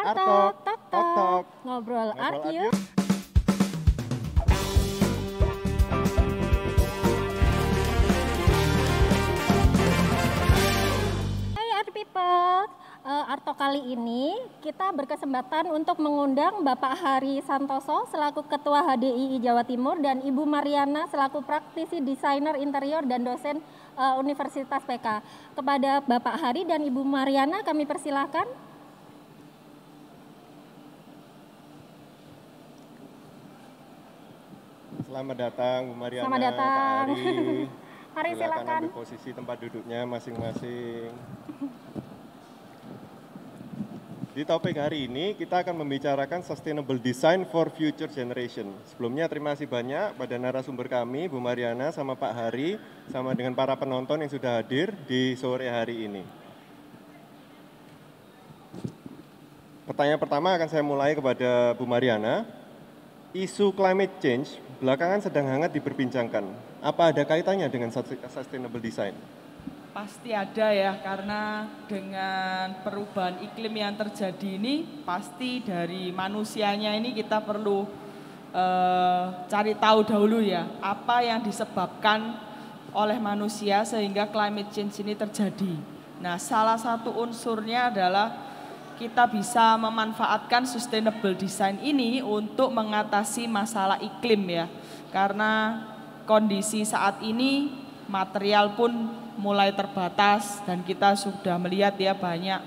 Artok, tok tok tok. ngobrol art Ngobrol yuk. Hai art people, Arto kali ini kita berkesempatan untuk mengundang Bapak Hari Santoso selaku Ketua HDII Jawa Timur dan Ibu Mariana selaku praktisi desainer interior dan dosen Universitas PK. Kepada Bapak Hari dan Ibu Mariana kami persilahkan. Selamat datang Bu Mariana, Selamat datang. Pak Hari. Mari silakan. Ambil posisi tempat duduknya masing-masing. Di topik hari ini kita akan membicarakan Sustainable Design for Future Generation. Sebelumnya terima kasih banyak pada narasumber kami, Bu Mariana sama Pak Hari, sama dengan para penonton yang sudah hadir di sore hari ini. Pertanyaan pertama akan saya mulai kepada Bu Mariana. Isu climate change belakangan sedang hangat diperbincangkan. Apa ada kaitannya dengan sustainable design? Pasti ada ya, karena dengan perubahan iklim yang terjadi ini, pasti dari manusianya ini kita perlu cari tahu dahulu ya, apa yang disebabkan oleh manusia sehingga climate change ini terjadi. Nah, salah satu unsurnya adalah kita bisa memanfaatkan sustainable design ini untuk mengatasi masalah iklim ya. Karena kondisi saat ini material pun mulai terbatas dan kita sudah melihat ya banyak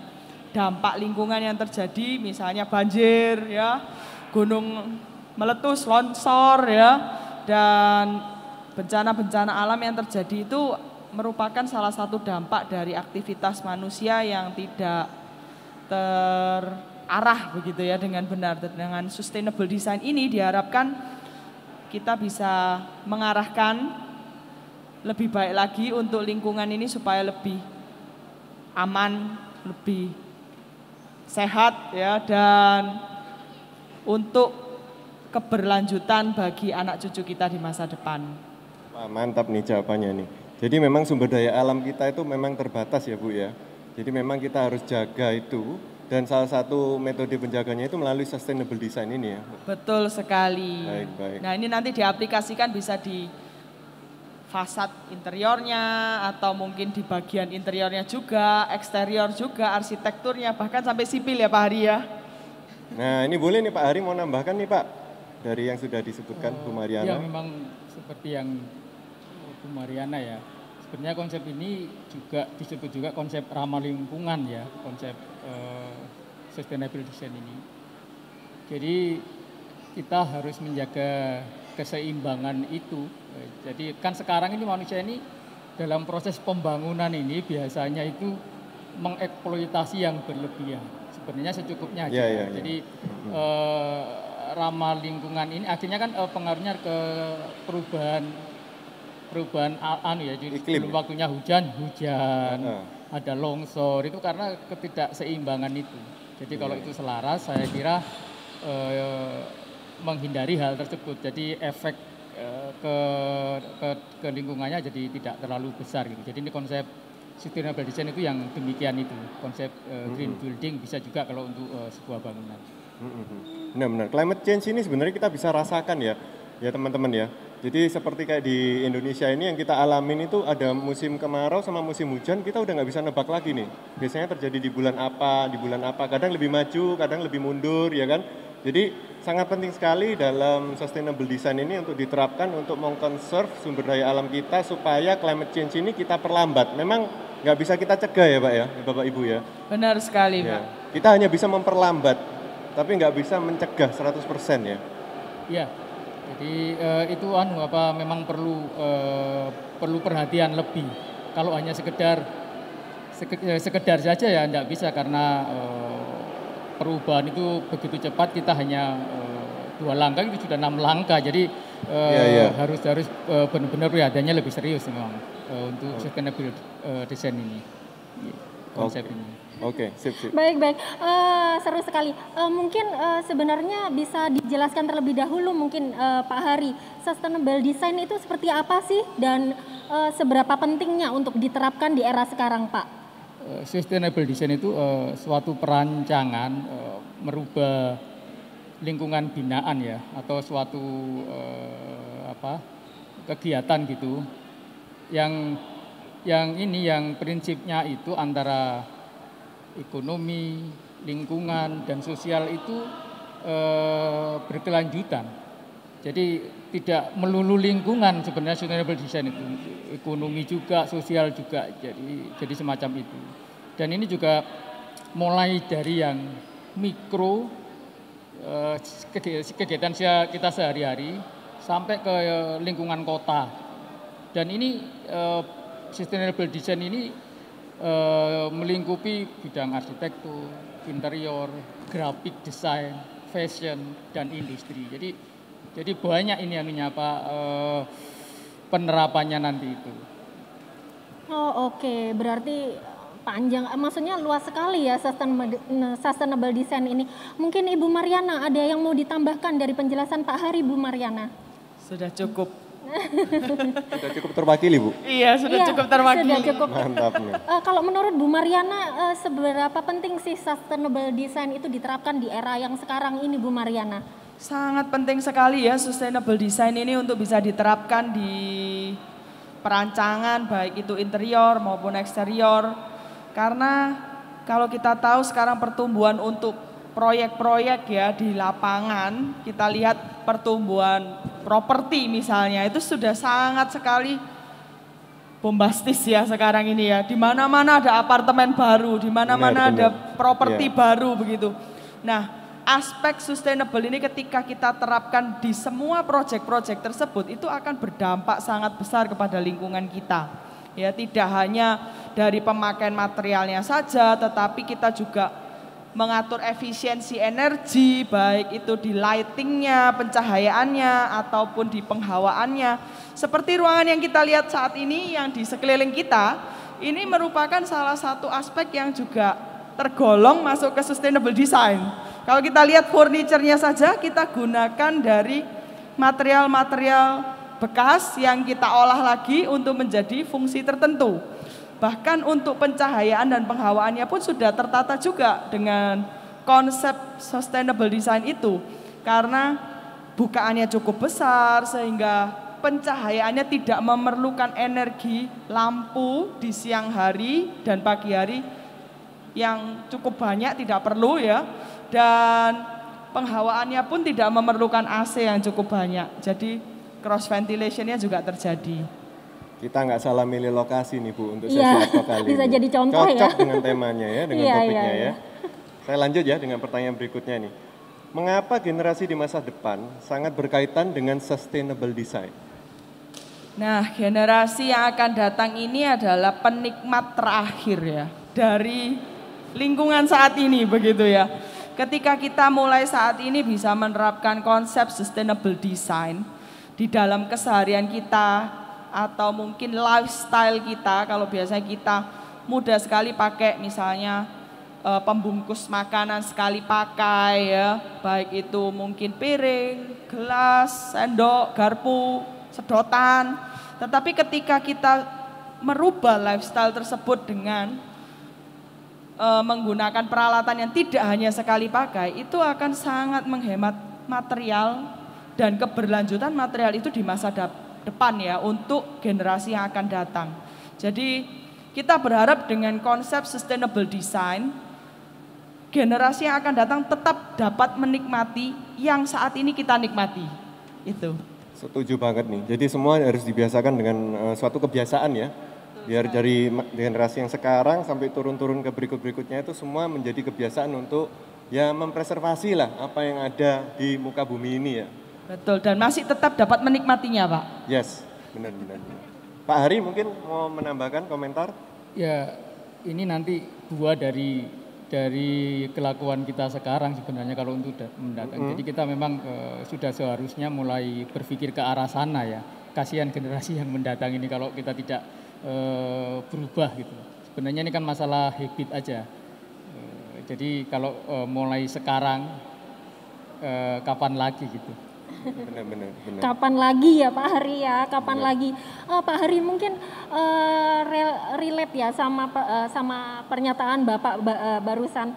dampak lingkungan yang terjadi, misalnya banjir ya, gunung meletus, longsor ya, dan bencana-bencana alam yang terjadi itu merupakan salah satu dampak dari aktivitas manusia yang tidak terarah begitu ya dengan benar. Dengan sustainable design ini diharapkan kita bisa mengarahkan lebih baik lagi untuk lingkungan ini supaya lebih aman, lebih sehat ya, dan untuk keberlanjutan bagi anak cucu kita di masa depan. Wah, mantap nih jawabannya nih. Jadi memang sumber daya alam kita itu memang terbatas ya Bu ya. Jadi memang kita harus jaga itu, dan salah satu metode penjaganya itu melalui sustainable design ini ya. Betul sekali. Baik. Nah, ini nanti diaplikasikan bisa di fasad interiornya atau mungkin di bagian interiornya juga, eksterior juga, arsitekturnya, bahkan sampai sipil ya Pak Hari ya. Nah, ini boleh nih Pak Hari mau nambahkan nih Pak dari yang sudah disebutkan Bu Mariana. Ya, memang seperti yang Bu Mariana ya. Sebenarnya konsep ini juga disebut juga konsep ramah lingkungan ya, konsep sustainable design ini. Jadi kita harus menjaga keseimbangan itu. Jadi kan sekarang ini manusia ini dalam proses pembangunan ini biasanya itu mengeksploitasi yang berlebihan. Sebenarnya secukupnya aja. Ya. Jadi ramah lingkungan ini akhirnya kan pengaruhnya ke perubahan ya, jadi belum waktunya hujan, ada longsor, itu karena ketidakseimbangan itu. Jadi kalau itu selaras, saya kira menghindari hal tersebut. Jadi efek ke lingkungannya jadi tidak terlalu besar gitu. Jadi ini konsep sustainable design itu yang demikian itu. Konsep green building bisa juga kalau untuk sebuah bangunan. Benar. Climate change ini sebenarnya kita bisa rasakan ya teman-teman ya. Jadi seperti kayak di Indonesia ini yang kita alamin itu ada musim kemarau sama musim hujan, kita udah nggak bisa nebak lagi nih. Biasanya terjadi di bulan apa, kadang lebih maju, kadang lebih mundur ya kan. Jadi sangat penting sekali dalam sustainable design ini untuk diterapkan untuk mengkonserv sumber daya alam kita supaya climate change ini kita perlambat. Memang nggak bisa kita cegah ya Pak ya, Bapak Ibu ya. Benar sekali ya. Pak. Kita hanya bisa memperlambat, tapi nggak bisa mencegah 100% ya. Iya. Jadi itu memang perlu perhatian lebih. Kalau hanya sekedar saja ya enggak bisa, karena perubahan itu begitu cepat, kita hanya 2 langkah itu sudah 6 langkah. Jadi harus benar-benar perhatiannya lebih serius memang untuk sustainable design ini. Konsep ini. Oke, sip. Baik. Seru sekali. Mungkin sebenarnya bisa dijelaskan terlebih dahulu mungkin Pak Hari, sustainable design itu seperti apa sih dan seberapa pentingnya untuk diterapkan di era sekarang Pak? sustainable design itu suatu perancangan merubah lingkungan binaan ya, atau suatu kegiatan gitu yang prinsipnya itu antara ekonomi, lingkungan dan sosial itu berkelanjutan. Jadi tidak melulu lingkungan sebenarnya sustainable design itu, ekonomi juga, sosial juga, jadi semacam itu. Dan ini juga mulai dari yang mikro, kegiatan kita sehari-hari sampai ke lingkungan kota. Dan ini sustainable design ini melingkupi bidang arsitektur, interior, graphic design, fashion dan industri. Jadi banyak ini penerapannya nanti itu. Oh oke, berarti panjang, maksudnya luas sekali ya sustainable design ini. Mungkin Ibu Mariana ada yang mau ditambahkan dari penjelasan Pak Hari, Bu Mariana? Sudah cukup. Sudah cukup terwakili, Bu? Iya, sudah cukup terwakili. Sudah cukup. Mantap nih. Kalau menurut Bu Mariana, seberapa penting sih sustainable design itu diterapkan di era yang sekarang ini, Bu Mariana? Sangat penting sekali ya sustainable design ini untuk bisa diterapkan di perancangan baik itu interior maupun eksterior. Karena kalau kita tahu sekarang pertumbuhan untuk proyek-proyek ya di lapangan, kita lihat pertumbuhan properti misalnya itu sudah sangat sekali bombastis ya sekarang ini ya. Di mana-mana ada apartemen baru, di mana-mana ada properti baru begitu. Nah, aspek sustainable ini ketika kita terapkan di semua proyek-proyek tersebut itu akan berdampak sangat besar kepada lingkungan kita. Ya, tidak hanya dari pemakaian materialnya saja, tetapi kita juga mengatur efisiensi energi, baik itu di lightingnya, pencahayaannya, ataupun di penghawaannya. Seperti ruangan yang kita lihat saat ini yang di sekeliling kita, ini merupakan salah satu aspek yang juga tergolong masuk ke sustainable design. Kalau kita lihat furniturnya saja, kita gunakan dari material-material bekas yang kita olah lagi untuk menjadi fungsi tertentu. Bahkan untuk pencahayaan dan penghawaannya pun sudah tertata juga dengan konsep sustainable design itu. Karena bukaannya cukup besar sehingga pencahayaannya tidak memerlukan energi lampu di siang hari dan pagi hari yang cukup banyak, tidak perlu ya. Dan penghawaannya pun tidak memerlukan AC yang cukup banyak. Jadi cross ventilationnya juga terjadi. Kita nggak salah milih lokasi nih Bu untuk sesi apa kali bisa ini. jadi contoh ya. Cocok dengan temanya ya, dengan topiknya ya. Saya lanjut ya dengan pertanyaan berikutnya nih. Mengapa generasi di masa depan sangat berkaitan dengan sustainable design? Nah, generasi yang akan datang ini adalah penikmat terakhir ya dari lingkungan saat ini begitu ya. Ketika kita mulai saat ini bisa menerapkan konsep sustainable design di dalam keseharian kita atau mungkin lifestyle kita, kalau biasanya kita mudah sekali pakai misalnya pembungkus makanan sekali pakai ya, baik itu mungkin piring, gelas, sendok, garpu, sedotan. Tetapi ketika kita merubah lifestyle tersebut dengan menggunakan peralatan yang tidak hanya sekali pakai, itu akan sangat menghemat material dan keberlanjutan material itu di masa depan ya untuk generasi yang akan datang. Jadi kita berharap dengan konsep sustainable design, generasi yang akan datang tetap dapat menikmati yang saat ini kita nikmati. Itu. Setuju banget nih. Jadi semua harus dibiasakan dengan suatu kebiasaan ya. Biar dari generasi yang sekarang sampai turun-turun ke berikut-berikutnya itu semua menjadi kebiasaan untuk ya mempreservasi lah apa yang ada di muka bumi ini ya. Betul, dan masih tetap dapat menikmatinya Pak. Yes, benar-benar. Pak Hari mungkin mau menambahkan komentar? Ya, ini nanti buah dari kelakuan kita sekarang sebenarnya kalau untuk mendatang. Jadi kita memang sudah seharusnya mulai berpikir ke arah sana ya. Kasihan generasi yang mendatang ini kalau kita tidak berubah gitu. Sebenarnya ini kan masalah habit aja. Jadi kalau mulai sekarang kapan lagi gitu. Benar. Kapan lagi ya Pak Hari ya? Kapan lagi? Pak Hari mungkin relate ya sama pernyataan Bapak barusan.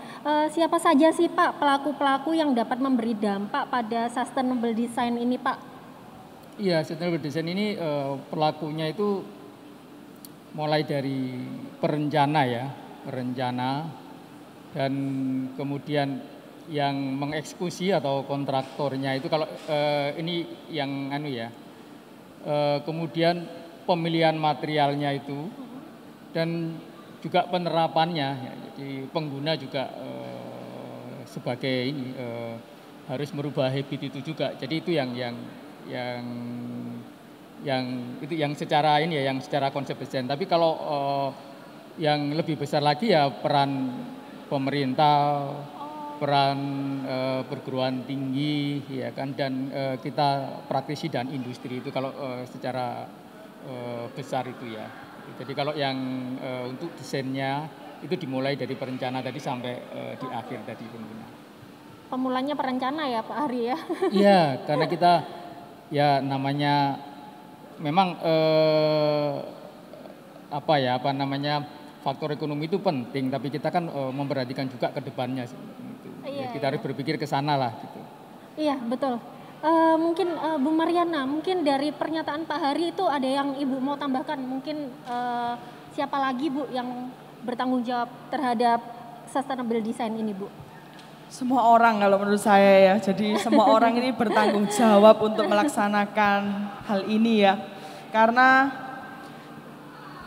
Siapa saja sih Pak pelaku-pelaku yang dapat memberi dampak pada sustainable design ini Pak? Iya, sustainable design ini pelakunya itu mulai dari perencana dan kemudian yang mengeksekusi atau kontraktornya itu kalau ini yang kemudian pemilihan materialnya itu dan juga penerapannya ya, jadi pengguna juga sebagai ini harus merubah habit itu juga, jadi itu yang secara ini ya, yang secara konsep desain. Tapi kalau yang lebih besar lagi ya peran pemerintah, peran perguruan tinggi ya kan, dan kita praktisi dan industri itu kalau secara besar itu ya. Jadi kalau yang untuk desainnya itu dimulai dari perencana tadi sampai di akhir tadi pengguna. Pemulanya perencana ya Pak Hari ya? Iya, karena kita ya namanya memang faktor ekonomi itu penting, tapi kita kan memperhatikan juga ke depannya. Iya, kita harus berpikir ke sana lah gitu. Iya, betul. Mungkin Bu Mariana, mungkin dari pernyataan Pak Hari itu ada yang Ibu mau tambahkan? Mungkin siapa lagi Bu yang bertanggung jawab terhadap sustainable design ini Bu? Semua orang kalau menurut saya ya, jadi semua orang ini bertanggung jawab untuk melaksanakan hal ini ya. Karena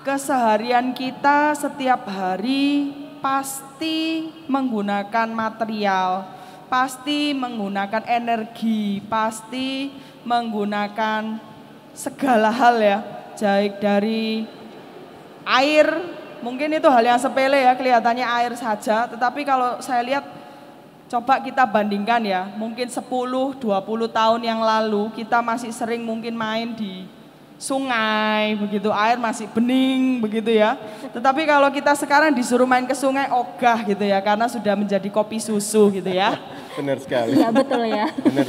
keseharian kita setiap hari pasti menggunakan material, pasti menggunakan energi, pasti menggunakan segala hal ya. Baik dari air, mungkin itu hal yang sepele ya, kelihatannya air saja. Tetapi kalau saya lihat, coba kita bandingkan ya, mungkin 10-20 tahun yang lalu kita masih sering mungkin main di sungai, begitu air masih bening begitu ya. Tetapi kalau kita sekarang disuruh main ke sungai ogah gitu ya, karena sudah menjadi kopi susu gitu ya. Benar sekali. Iya betul ya. Benar.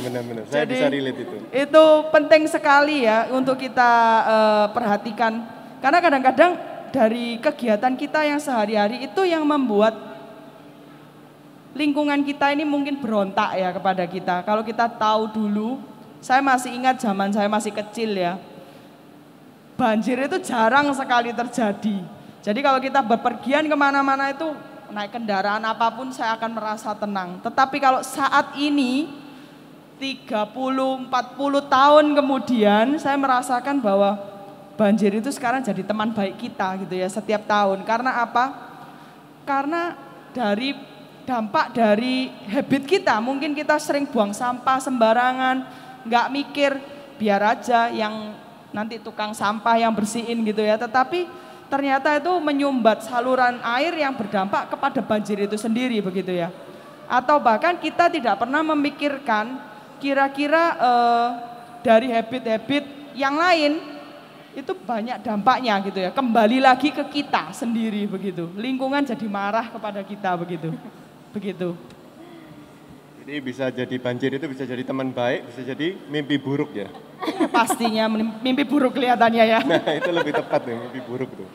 Saya Jadi, bisa relate itu. Itu penting sekali ya untuk kita perhatikan. Karena kadang-kadang dari kegiatan kita yang sehari-hari itu yang membuat lingkungan kita ini mungkin berontak ya kepada kita. Kalau kita tahu dulu, saya masih ingat zaman saya masih kecil ya, banjir itu jarang sekali terjadi. Jadi kalau kita bepergian kemana-mana itu naik kendaraan apapun saya akan merasa tenang. Tetapi kalau saat ini 30-40 tahun kemudian saya merasakan bahwa banjir itu sekarang jadi teman baik kita gitu ya setiap tahun. Karena apa? Karena dari dampak dari habit kita, mungkin kita sering buang sampah sembarangan, nggak mikir, biar aja yang nanti tukang sampah yang bersihin gitu ya. Tetapi ternyata itu menyumbat saluran air yang berdampak kepada banjir itu sendiri begitu ya. Atau bahkan kita tidak pernah memikirkan kira-kira dari habit-habit yang lain itu banyak dampaknya gitu ya. Kembali lagi ke kita sendiri begitu. Lingkungan jadi marah kepada kita begitu. Jadi bisa jadi banjir itu bisa jadi teman baik, bisa jadi mimpi buruk ya. Pastinya mimpi buruk kelihatannya ya. Nah itu lebih tepat nih, mimpi buruk tuh.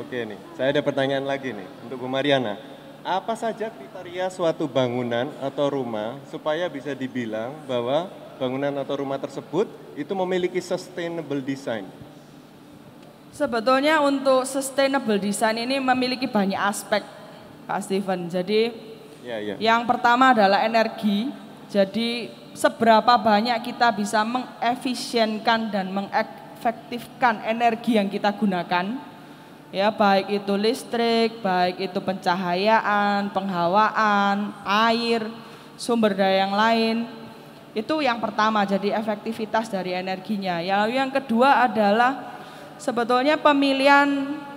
Oke nih, saya ada pertanyaan lagi nih untuk Bu Mariana. Apa saja kriteria suatu bangunan atau rumah supaya bisa dibilang bahwa bangunan atau rumah tersebut itu memiliki sustainable design? Sebetulnya untuk sustainable design ini memiliki banyak aspek, Pak Steven. Jadi yang pertama adalah energi. Jadi seberapa banyak kita bisa mengefisienkan dan mengefektifkan energi yang kita gunakan. Ya, baik itu listrik, baik itu pencahayaan, penghawaan, air, sumber daya yang lain. Itu yang pertama, jadi efektivitas dari energinya. Lalu yang kedua adalah sebetulnya pemilihan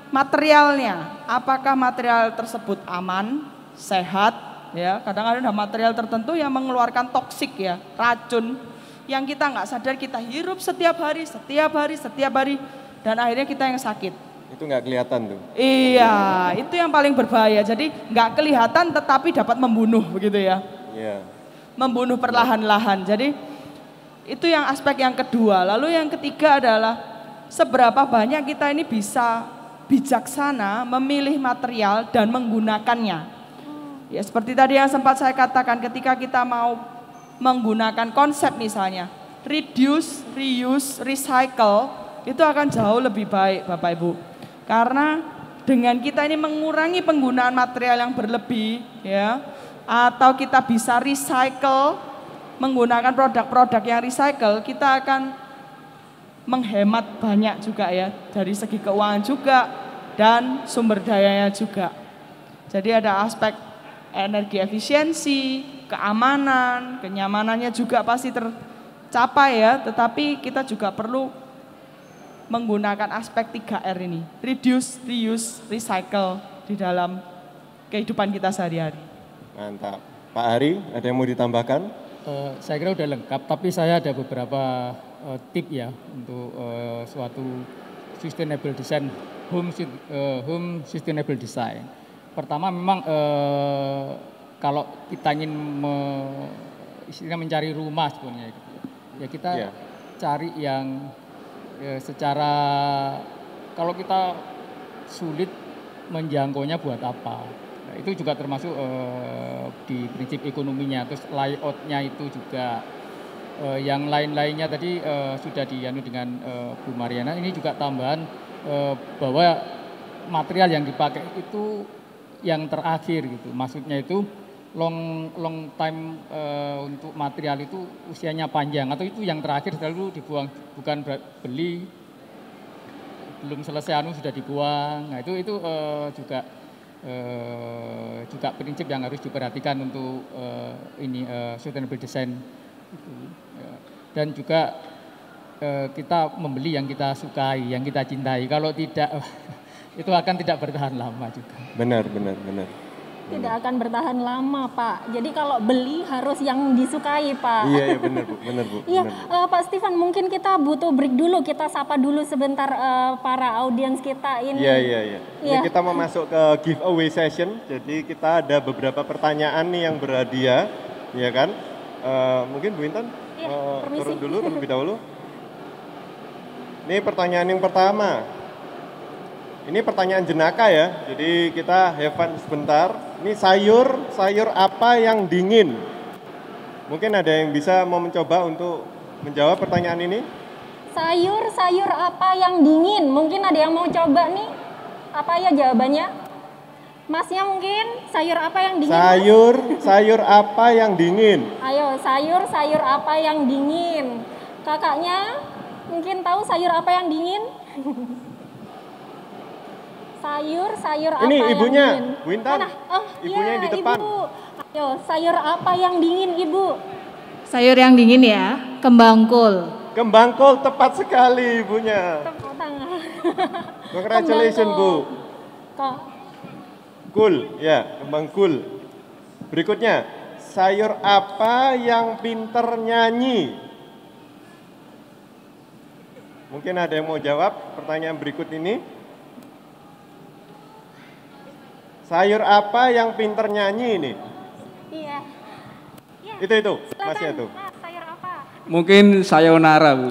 materialnya. Apakah material tersebut aman, sehat, ya. Kadang-kadang ada material tertentu yang mengeluarkan toksik ya, racun yang kita nggak sadar kita hirup setiap hari, dan akhirnya kita yang sakit. Itu nggak kelihatan tuh. Iya, itu yang paling berbahaya. Jadi nggak kelihatan tetapi dapat membunuh begitu ya. Iya. Membunuh perlahan-lahan. Jadi Itu yang aspek yang kedua. Lalu yang ketiga adalah seberapa banyak kita ini bisa bijaksana memilih material dan menggunakannya. Ya seperti tadi yang sempat saya katakan, ketika kita mau menggunakan konsep misalnya reduce, reuse, recycle, itu akan jauh lebih baik Bapak Ibu. Karena dengan kita ini mengurangi penggunaan material yang berlebih ya, atau kita bisa recycle, menggunakan produk-produk yang recycle, kita akan menghemat banyak juga ya, dari segi keuangan juga dan sumber dayanya juga. Jadi ada aspek energi efisiensi, keamanan, kenyamanannya juga pasti tercapai ya, tetapi kita juga perlu menggunakan aspek 3R ini, reduce, reuse, recycle di dalam kehidupan kita sehari-hari. Mantap. Pak Ari, ada yang mau ditambahkan? Saya kira udah lengkap, tapi saya ada beberapa tip ya untuk suatu sustainable design, home sustainable design. Pertama memang kalau kita ingin istilahnya mencari rumah sebenarnya, ya kita cari yang secara, kalau kita sulit menjangkaunya buat apa. Nah, itu juga termasuk di prinsip ekonominya, terus layoutnya itu juga yang lain-lainnya tadi sudah dianu dengan Bu Mariana. Ini juga tambahan bahwa material yang dipakai itu yang terakhir gitu, maksudnya itu long time untuk material itu usianya panjang, atau itu yang terakhir selalu dibuang, bukan beli belum selesai sudah dibuang. Nah itu juga prinsip yang harus diperhatikan untuk sustainable design itu. Dan juga kita membeli yang kita sukai, yang kita cintai. Kalau tidak itu akan tidak bertahan lama juga. Benar. Tidak akan bertahan lama, Pak. Jadi kalau beli harus yang disukai, Pak. Iya benar Bu. Iya, Pak Stephen, mungkin kita butuh break dulu. Kita sapa dulu sebentar para audiens kita ini. Iya. Ini kita mau masuk ke giveaway session. Jadi kita ada beberapa pertanyaan nih yang berhadiah, ya kan? Mungkin Bu Intan turun dulu terlebih dahulu. Ini pertanyaan yang pertama. Ini pertanyaan jenaka ya, jadi kita have fun sebentar. Ini sayur apa yang dingin? Mungkin ada yang bisa mau mencoba untuk menjawab pertanyaan ini? Sayur apa yang dingin? Mungkin ada yang mau coba nih? Apa ya jawabannya? Masnya mungkin sayur apa yang dingin? Sayur apa yang dingin? Ayo, sayur apa yang dingin? Kakaknya mungkin tahu sayur apa yang dingin? Sayur apa ini yang ibunya, dingin? Bu Intan. Ibunya yang di depan. Ibu. Ayo, sayur apa yang dingin, Ibu? Sayur yang dingin ya, kembang kol. Kembang kol, tepat sekali ibunya. Tepuk tangan. Congratulations Bu. Kok Kul, ya, kembang kul. Berikutnya, sayur apa yang pinter nyanyi? Mungkin ada yang mau jawab pertanyaan berikut ini? Sayur apa yang pinter nyanyi ini? Iya. Itu, Silakan, masih itu. Mas, sayur apa? Mungkin sayonara, Bu.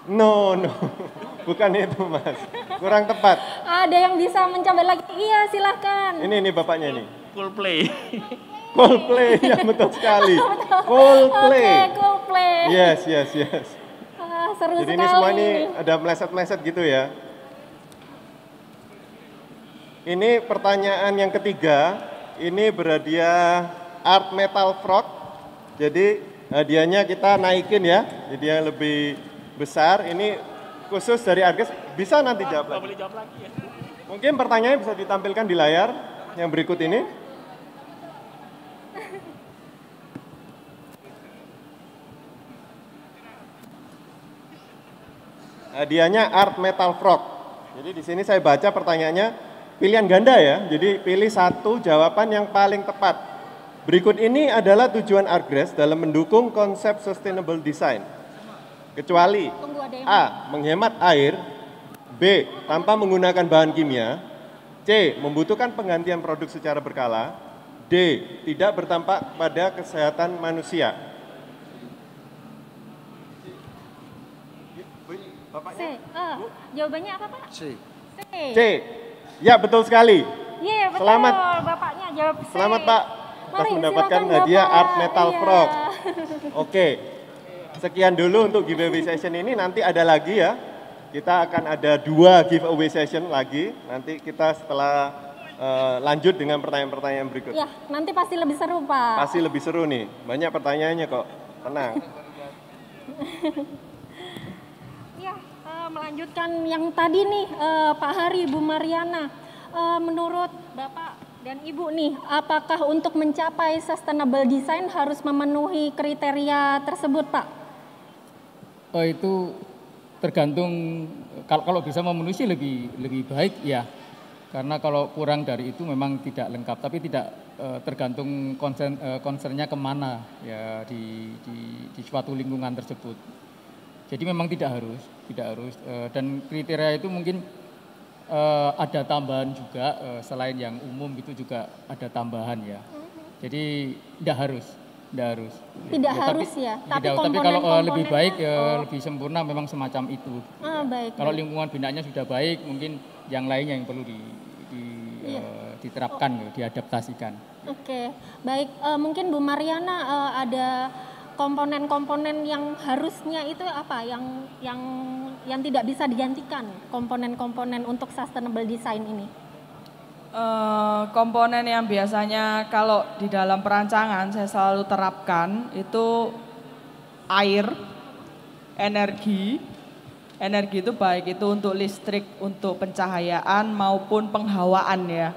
No, bukan itu Mas. Kurang tepat. Ada yang bisa mencoba lagi? Iya, silakan. Ini bapaknya nih. Coldplay. Coldplay, ya betul sekali. Coldplay. Oke, Coldplay. Yes. Seru Jadi sekali. ini semua ini ada meleset-meleset gitu ya. Ini pertanyaan yang ketiga, ini berhadiah Art Metal Frog. Jadi hadiahnya kita naikin ya, jadi yang lebih besar. Ini khusus dari Arges, bisa nanti jawab lagi. Mungkin pertanyaannya bisa ditampilkan di layar yang berikut ini. Hadiahnya Art Metal Frog. Jadi di sini saya baca pertanyaannya. Pilihan ganda ya, jadi pilih satu jawaban yang paling tepat. Berikut ini adalah tujuan Artgras dalam mendukung konsep sustainable design. Kecuali A. Menghemat air, B. Tanpa menggunakan bahan kimia, C. Membutuhkan penggantian produk secara berkala, D. Tidak berdampak pada kesehatan manusia. C. Jawabannya apa Pak? C. C. C. Ya, betul sekali. Iya betul. Selamat. Bapaknya jawab C. Selamat Pak, atas Mari, mendapatkan silakan, hadiah Bapak. Art Metal Iya. Frog. Oke, sekian dulu untuk giveaway session ini. Nanti ada lagi ya. Kita akan ada 2 giveaway session lagi. Nanti kita setelah lanjut dengan pertanyaan-pertanyaan berikut. Ya, nanti pasti lebih seru Pak. Pasti lebih seru nih. Banyak pertanyaannya kok. Tenang. Ya, melanjutkan yang tadi nih Pak Hari, Bu Mariana. Menurut Bapak dan Ibu nih, apakah untuk mencapai sustainable design harus memenuhi kriteria tersebut Pak? Itu tergantung, kalau bisa memenuhi sih lebih baik ya. Karena kalau kurang dari itu memang tidak lengkap, tapi tidak tergantung concernnya kemana ya di suatu lingkungan tersebut. Jadi memang tidak harus dan kriteria itu mungkin ada tambahan juga selain yang umum itu juga ada tambahan ya. Jadi tidak harus. Tidak harus ya, tapi kalau lebih baik komponennya, lebih sempurna memang semacam itu. Baik. Kalau lingkungan binaannya sudah baik, mungkin yang lainnya yang perlu diterapkan, diadaptasikan. Oke, baik. Mungkin Bu Mariana ada komponen-komponen yang harusnya itu apa? Yang tidak bisa digantikan komponen-komponen untuk sustainable design ini? Komponen yang biasanya kalau di dalam perancangan saya selalu terapkan itu air, energi. Energi itu baik itu untuk listrik, untuk pencahayaan maupun penghawaan ya.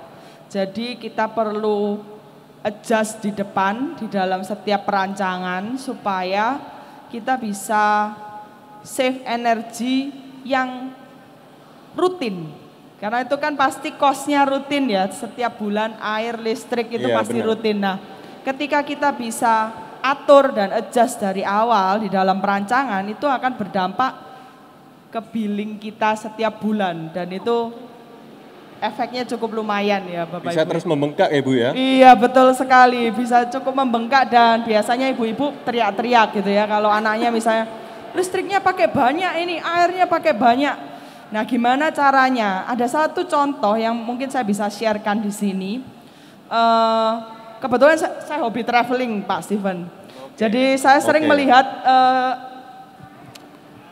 Jadi kita perlu adjust di depan di dalam setiap perancangan supaya kita bisa save energi yang rutin. Karena itu kan pasti cost-nya rutin ya, setiap bulan air, listrik itu pasti benar. rutin. Nah, ketika kita bisa atur dan adjust dari awal di dalam perancangan itu akan berdampak ke billing kita setiap bulan dan itu efeknya cukup lumayan ya Bapak Bisa Ibu. terus membengkak ya Bu ya? Iya betul sekali, bisa cukup membengkak dan biasanya ibu-ibu teriak-teriak gitu ya kalau anaknya misalnya listriknya pakai banyak ini, airnya pakai banyak. Nah gimana caranya? Ada satu contoh yang mungkin saya bisa sharekan di sini. Kebetulan saya hobi traveling Pak Steven. Jadi saya sering melihat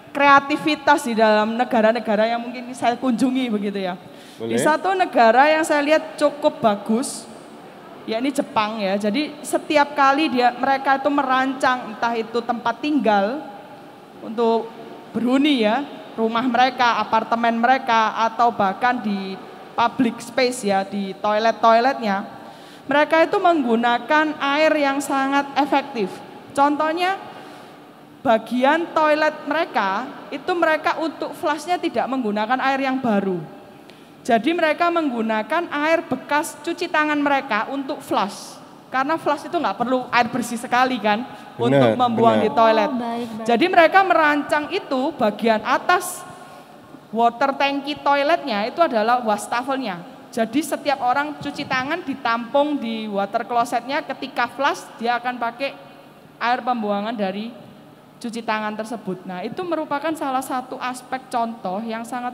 kreativitas di dalam negara-negara yang mungkin saya kunjungi begitu ya. Boleh. Di satu negara yang saya lihat cukup bagus, yakni Jepang ya. Jadi setiap kali mereka itu merancang entah itu tempat tinggal untuk berhuni ya, rumah mereka, apartemen mereka, atau bahkan di public space ya, di toilet-toiletnya, mereka itu menggunakan air yang sangat efektif. Contohnya, bagian toilet mereka, itu mereka untuk flushnya tidak menggunakan air yang baru. Jadi mereka menggunakan air bekas cuci tangan mereka untuk flush. Karena flush itu nggak perlu air bersih sekali kan untuk membuang di toilet. Baik. Jadi mereka merancang itu bagian atas water tanki toiletnya itu adalah wastafelnya. Jadi setiap orang cuci tangan ditampung di water closetnya, ketika flush dia akan pakai air pembuangan dari cuci tangan tersebut. Nah itu merupakan salah satu aspek contoh yang sangat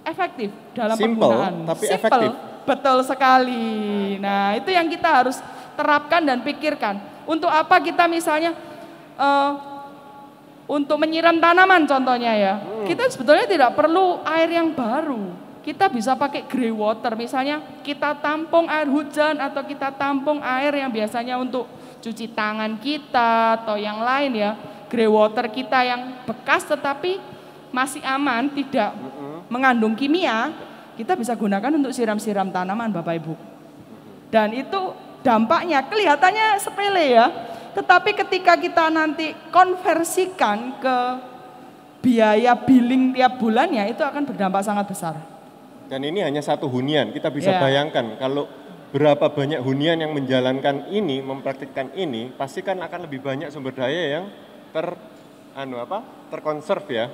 efektif dalam penggunaan. Tapi efektif. Betul sekali. Nah itu yang kita harus terapkan dan pikirkan. Untuk apa kita misalnya untuk menyiram tanaman contohnya ya. Kita sebetulnya tidak perlu air yang baru. Kita bisa pakai grey water. Misalnya kita tampung air hujan atau kita tampung air yang biasanya untuk cuci tangan kita atau yang lain ya. Grey water kita yang bekas tetapi masih aman, tidak mengandung kimia, kita bisa gunakan untuk siram-siram tanaman Bapak Ibu. Dan itu dampaknya kelihatannya sepele ya, tetapi ketika kita nanti konversikan ke biaya billing tiap bulannya itu akan berdampak sangat besar. Dan ini hanya satu hunian, kita bisa bayangkan kalau berapa banyak hunian yang menjalankan ini, mempraktikkan ini, pasti kan akan lebih banyak sumber daya yang terkonserv ya.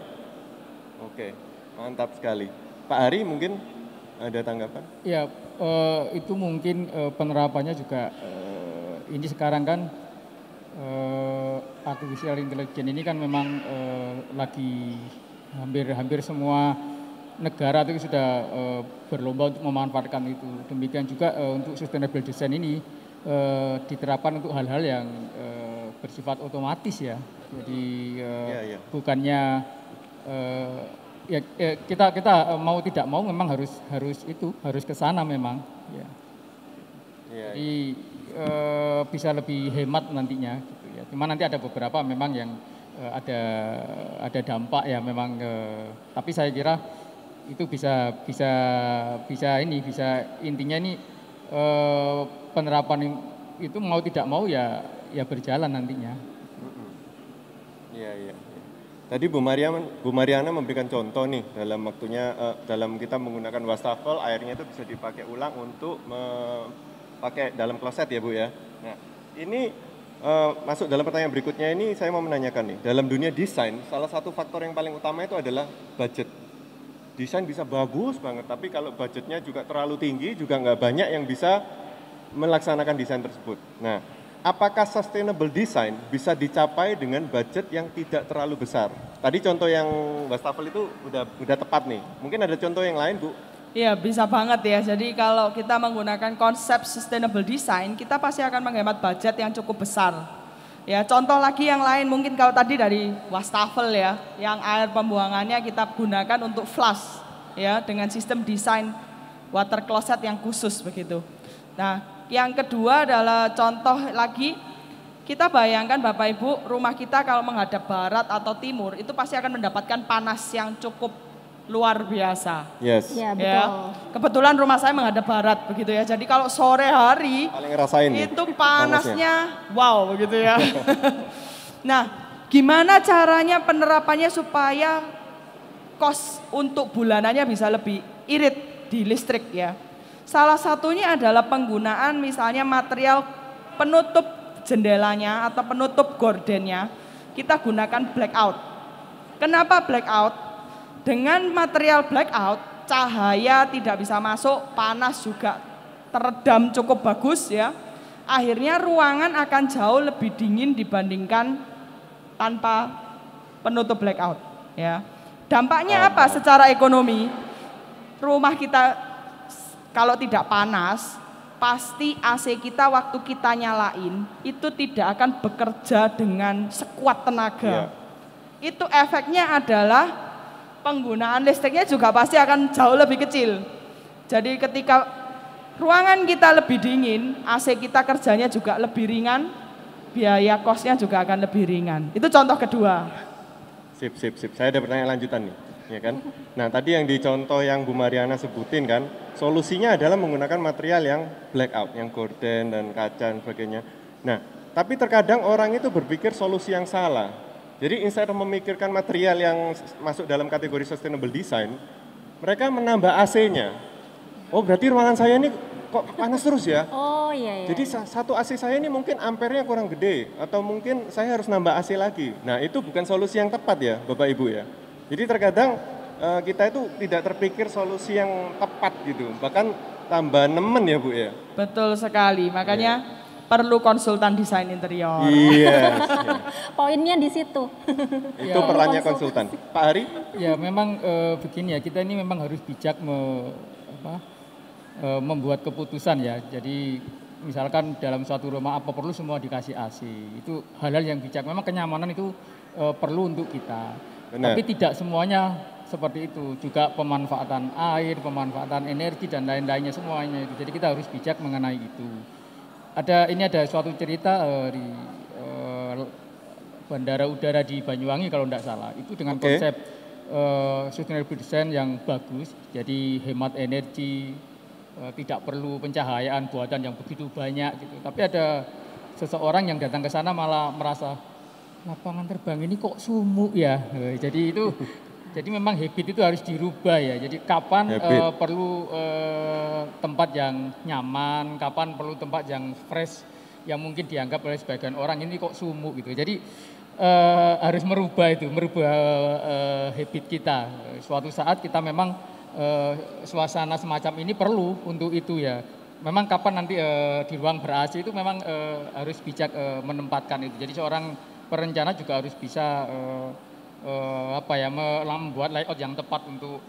Oke, mantap sekali. Pak Ari mungkin ada tanggapan? Ya, itu mungkin penerapannya juga ini sekarang kan artificial intelligence ini kan memang lagi Hampir semua negara itu sudah berlomba untuk memanfaatkan itu. Demikian juga untuk sustainable design ini diterapkan untuk hal-hal yang bersifat otomatis ya. Jadi bukannya kita mau tidak mau memang harus ke sana memang. Ya. Jadi bisa lebih hemat nantinya. Gitu ya. Cuma nanti ada beberapa memang yang ada dampak ya memang. Tapi saya kira itu bisa intinya ini penerapan itu mau tidak mau ya berjalan nantinya. Iya. Tadi Bu Mariana memberikan contoh nih dalam kita menggunakan wastafel, airnya itu bisa dipakai ulang untuk pakai dalam kloset ya Bu ya. Nah ini masuk dalam pertanyaan berikutnya ini saya mau menanyakan nih, dalam dunia desain salah satu faktor yang paling utama itu adalah budget. Desain bisa bagus banget, tapi kalau budgetnya juga terlalu tinggi juga nggak banyak yang bisa melaksanakan desain tersebut. Nah, apakah sustainable design bisa dicapai dengan budget yang tidak terlalu besar? Tadi contoh yang wastafel itu udah tepat nih. Mungkin ada contoh yang lain, Bu? Iya, bisa banget ya. Jadi kalau kita menggunakan konsep sustainable design, kita pasti akan menghemat budget yang cukup besar. Ya, contoh lagi yang lain mungkin kalau tadi dari wastafel ya, yang air pembuangannya kita gunakan untuk flush ya dengan sistem desain water closet yang khusus begitu. Nah, yang kedua adalah contoh lagi, kita bayangkan Bapak Ibu, rumah kita kalau menghadap barat atau timur itu pasti akan mendapatkan panas yang cukup luar biasa. Yes. Ya, betul. Ya. Kebetulan rumah saya menghadap barat begitu ya. Jadi kalau sore hari paling ngerasain itu panasnya wow begitu ya. Nah, gimana caranya penerapannya supaya kos untuk bulanannya bisa lebih irit di listrik ya. Salah satunya adalah penggunaan misalnya material penutup jendelanya atau penutup gordennya. Kita gunakan blackout. Kenapa blackout? Dengan material blackout, cahaya tidak bisa masuk, panas juga teredam cukup bagus ya. Akhirnya ruangan akan jauh lebih dingin dibandingkan tanpa penutup blackout ya. Dampaknya apa secara ekonomi? Rumah kita kalau tidak panas, pasti AC kita waktu kita nyalain itu tidak akan bekerja dengan sekuat tenaga. Itu efeknya adalah penggunaan listriknya juga pasti akan jauh lebih kecil. Jadi ketika ruangan kita lebih dingin, AC kita kerjanya juga lebih ringan, biaya kosnya juga akan lebih ringan. Itu contoh kedua. Sip. Saya ada pertanyaan lanjutan nih, ya kan? Nah, tadi yang di contoh yang Bu Mariana sebutin kan, solusinya adalah menggunakan material yang blackout, yang gorden dan kaca dan sebagainya. Nah, tapi terkadang orang itu berpikir solusi yang salah. Jadi instead memikirkan material yang masuk dalam kategori sustainable design, mereka menambah AC-nya. Oh, berarti ruangan saya ini kok panas terus ya? Oh iya. Jadi satu AC saya ini mungkin ampernya kurang gede, atau mungkin saya harus nambah AC lagi. Nah, itu bukan solusi yang tepat ya, Bapak Ibu ya. Jadi terkadang kita itu tidak terpikir solusi yang tepat gitu, bahkan tambah nemen ya Bu ya. Betul sekali, makanya perlu konsultan desain interior. Iya. Poinnya di situ. Itu perannya konsultan. Pak Hari? Ya memang begini ya, kita ini memang harus bijak membuat keputusan ya. Jadi misalkan dalam suatu rumah apa perlu semua dikasih AC. Itu hal-hal yang bijak. Memang kenyamanan itu perlu untuk kita. Benar. Tapi tidak semuanya seperti itu. Juga pemanfaatan air, pemanfaatan energi dan lain-lainnya semuanya itu. Jadi kita harus bijak mengenai itu. Ini ada suatu cerita di Bandara Udara di Banyuwangi kalau tidak salah. Itu dengan konsep sustainable design yang bagus. Jadi hemat energi, tidak perlu pencahayaan buatan yang begitu banyak gitu. Tapi ada seseorang yang datang ke sana malah merasa lapangan terbang ini kok sumuk ya. Jadi memang habit itu harus dirubah ya. Jadi kapan perlu tempat yang nyaman, kapan perlu tempat yang fresh, yang mungkin dianggap oleh sebagian orang ini kok sumuk gitu. Jadi harus merubah habit kita. Suatu saat kita memang suasana semacam ini perlu untuk itu ya. Memang kapan nanti di ruang ber-AC itu memang harus bijak menempatkan itu. Jadi seorang perencana juga harus bisa membuat layout yang tepat untuk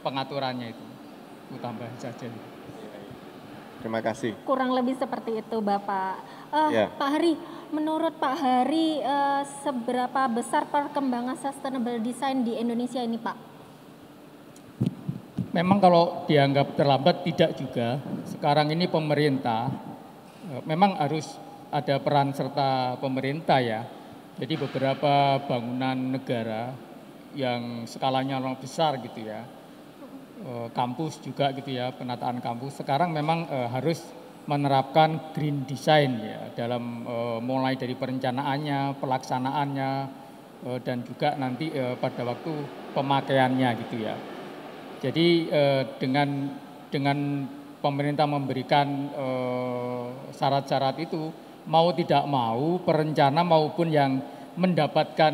pengaturannya itu tambahan saja. Terima kasih. Kurang lebih seperti itu, Bapak. Ya. Pak Hari, menurut Pak Hari, seberapa besar perkembangan sustainable design di Indonesia ini, Pak? Memang kalau dianggap terlambat tidak juga. Sekarang ini pemerintah memang harus ada peran serta pemerintah ya. Jadi beberapa bangunan negara yang skalanya lebih besar gitu ya, kampus juga gitu ya, penataan kampus sekarang memang harus menerapkan green design ya dalam mulai dari perencanaannya, pelaksanaannya, dan juga nanti pada waktu pemakaiannya gitu ya. Jadi dengan pemerintah memberikan syarat-syarat itu, mau tidak mau perencana maupun yang mendapatkan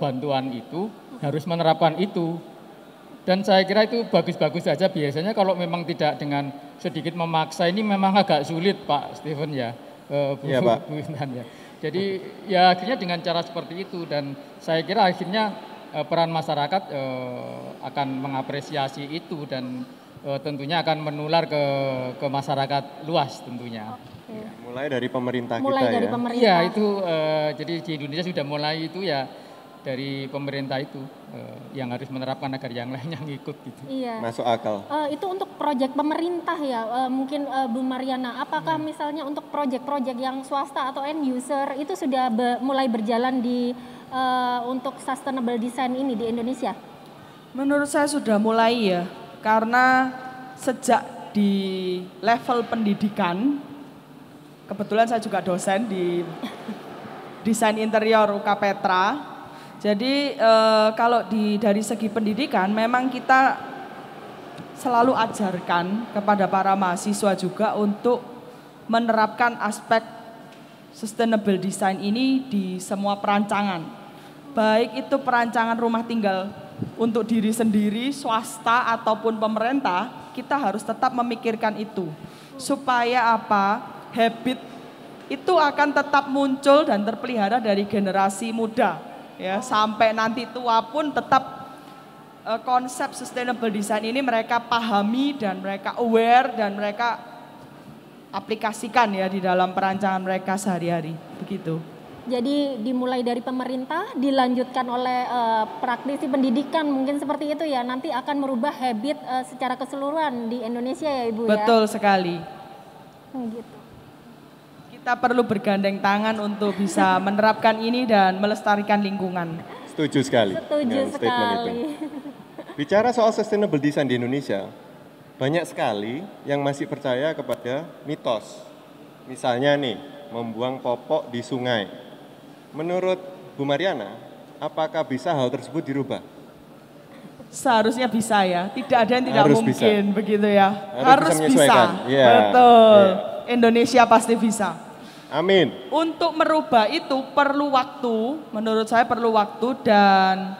bantuan itu harus menerapkan itu. Dan saya kira itu bagus-bagus saja. Biasanya kalau memang tidak dengan sedikit memaksa ini memang agak sulit, Pak Steven ya, Iya, Pak. Bu Intan ya. Jadi ya akhirnya dengan cara seperti itu, dan saya kira akhirnya peran masyarakat akan mengapresiasi itu, dan tentunya akan menular ke masyarakat luas tentunya. Mulai dari pemerintah Mulai kita dari ya. pemerintah. Iya itu jadi di Indonesia sudah mulai itu ya, dari pemerintah itu yang harus menerapkan agar yang lainnya ngikut gitu. Iya. Masuk akal. Itu untuk proyek pemerintah ya, mungkin Bu Mariana. Apakah misalnya untuk proyek-proyek yang swasta atau end user itu sudah mulai berjalan di untuk sustainable design ini di Indonesia? Menurut saya sudah mulai ya, karena sejak di level pendidikan, kebetulan saya juga dosen di desain interior UK Petra. Jadi kalau dari segi pendidikan memang kita selalu ajarkan kepada para mahasiswa juga untuk menerapkan aspek sustainable design ini di semua perancangan. Baik itu perancangan rumah tinggal untuk diri sendiri, swasta ataupun pemerintah, kita harus tetap memikirkan itu. Supaya apa? Habit itu akan tetap muncul dan terpelihara dari generasi muda. Ya, sampai nanti tua pun tetap konsep sustainable design ini mereka pahami dan mereka aware dan mereka aplikasikan ya di dalam perancangan mereka sehari-hari, begitu. Jadi dimulai dari pemerintah, dilanjutkan oleh praktisi pendidikan, mungkin seperti itu ya. Nanti akan merubah habit secara keseluruhan di Indonesia ya, Ibu ya. Betul sekali. Gitu. Kita perlu bergandeng tangan untuk bisa menerapkan ini dan melestarikan lingkungan. Setuju sekali. Setuju dengan statement itu. sekali. Bicara soal sustainable design di Indonesia, banyak sekali yang masih percaya kepada mitos. Misalnya nih, membuang popok di sungai. Menurut Bu Mariana, apakah bisa hal tersebut dirubah? Seharusnya bisa ya, tidak ada yang tidak Harus mungkin bisa. begitu ya. Harus bisa menyesuaikan. Iya, Betul. iya. Indonesia pasti bisa. Amin. Untuk merubah itu perlu waktu, menurut saya perlu waktu, dan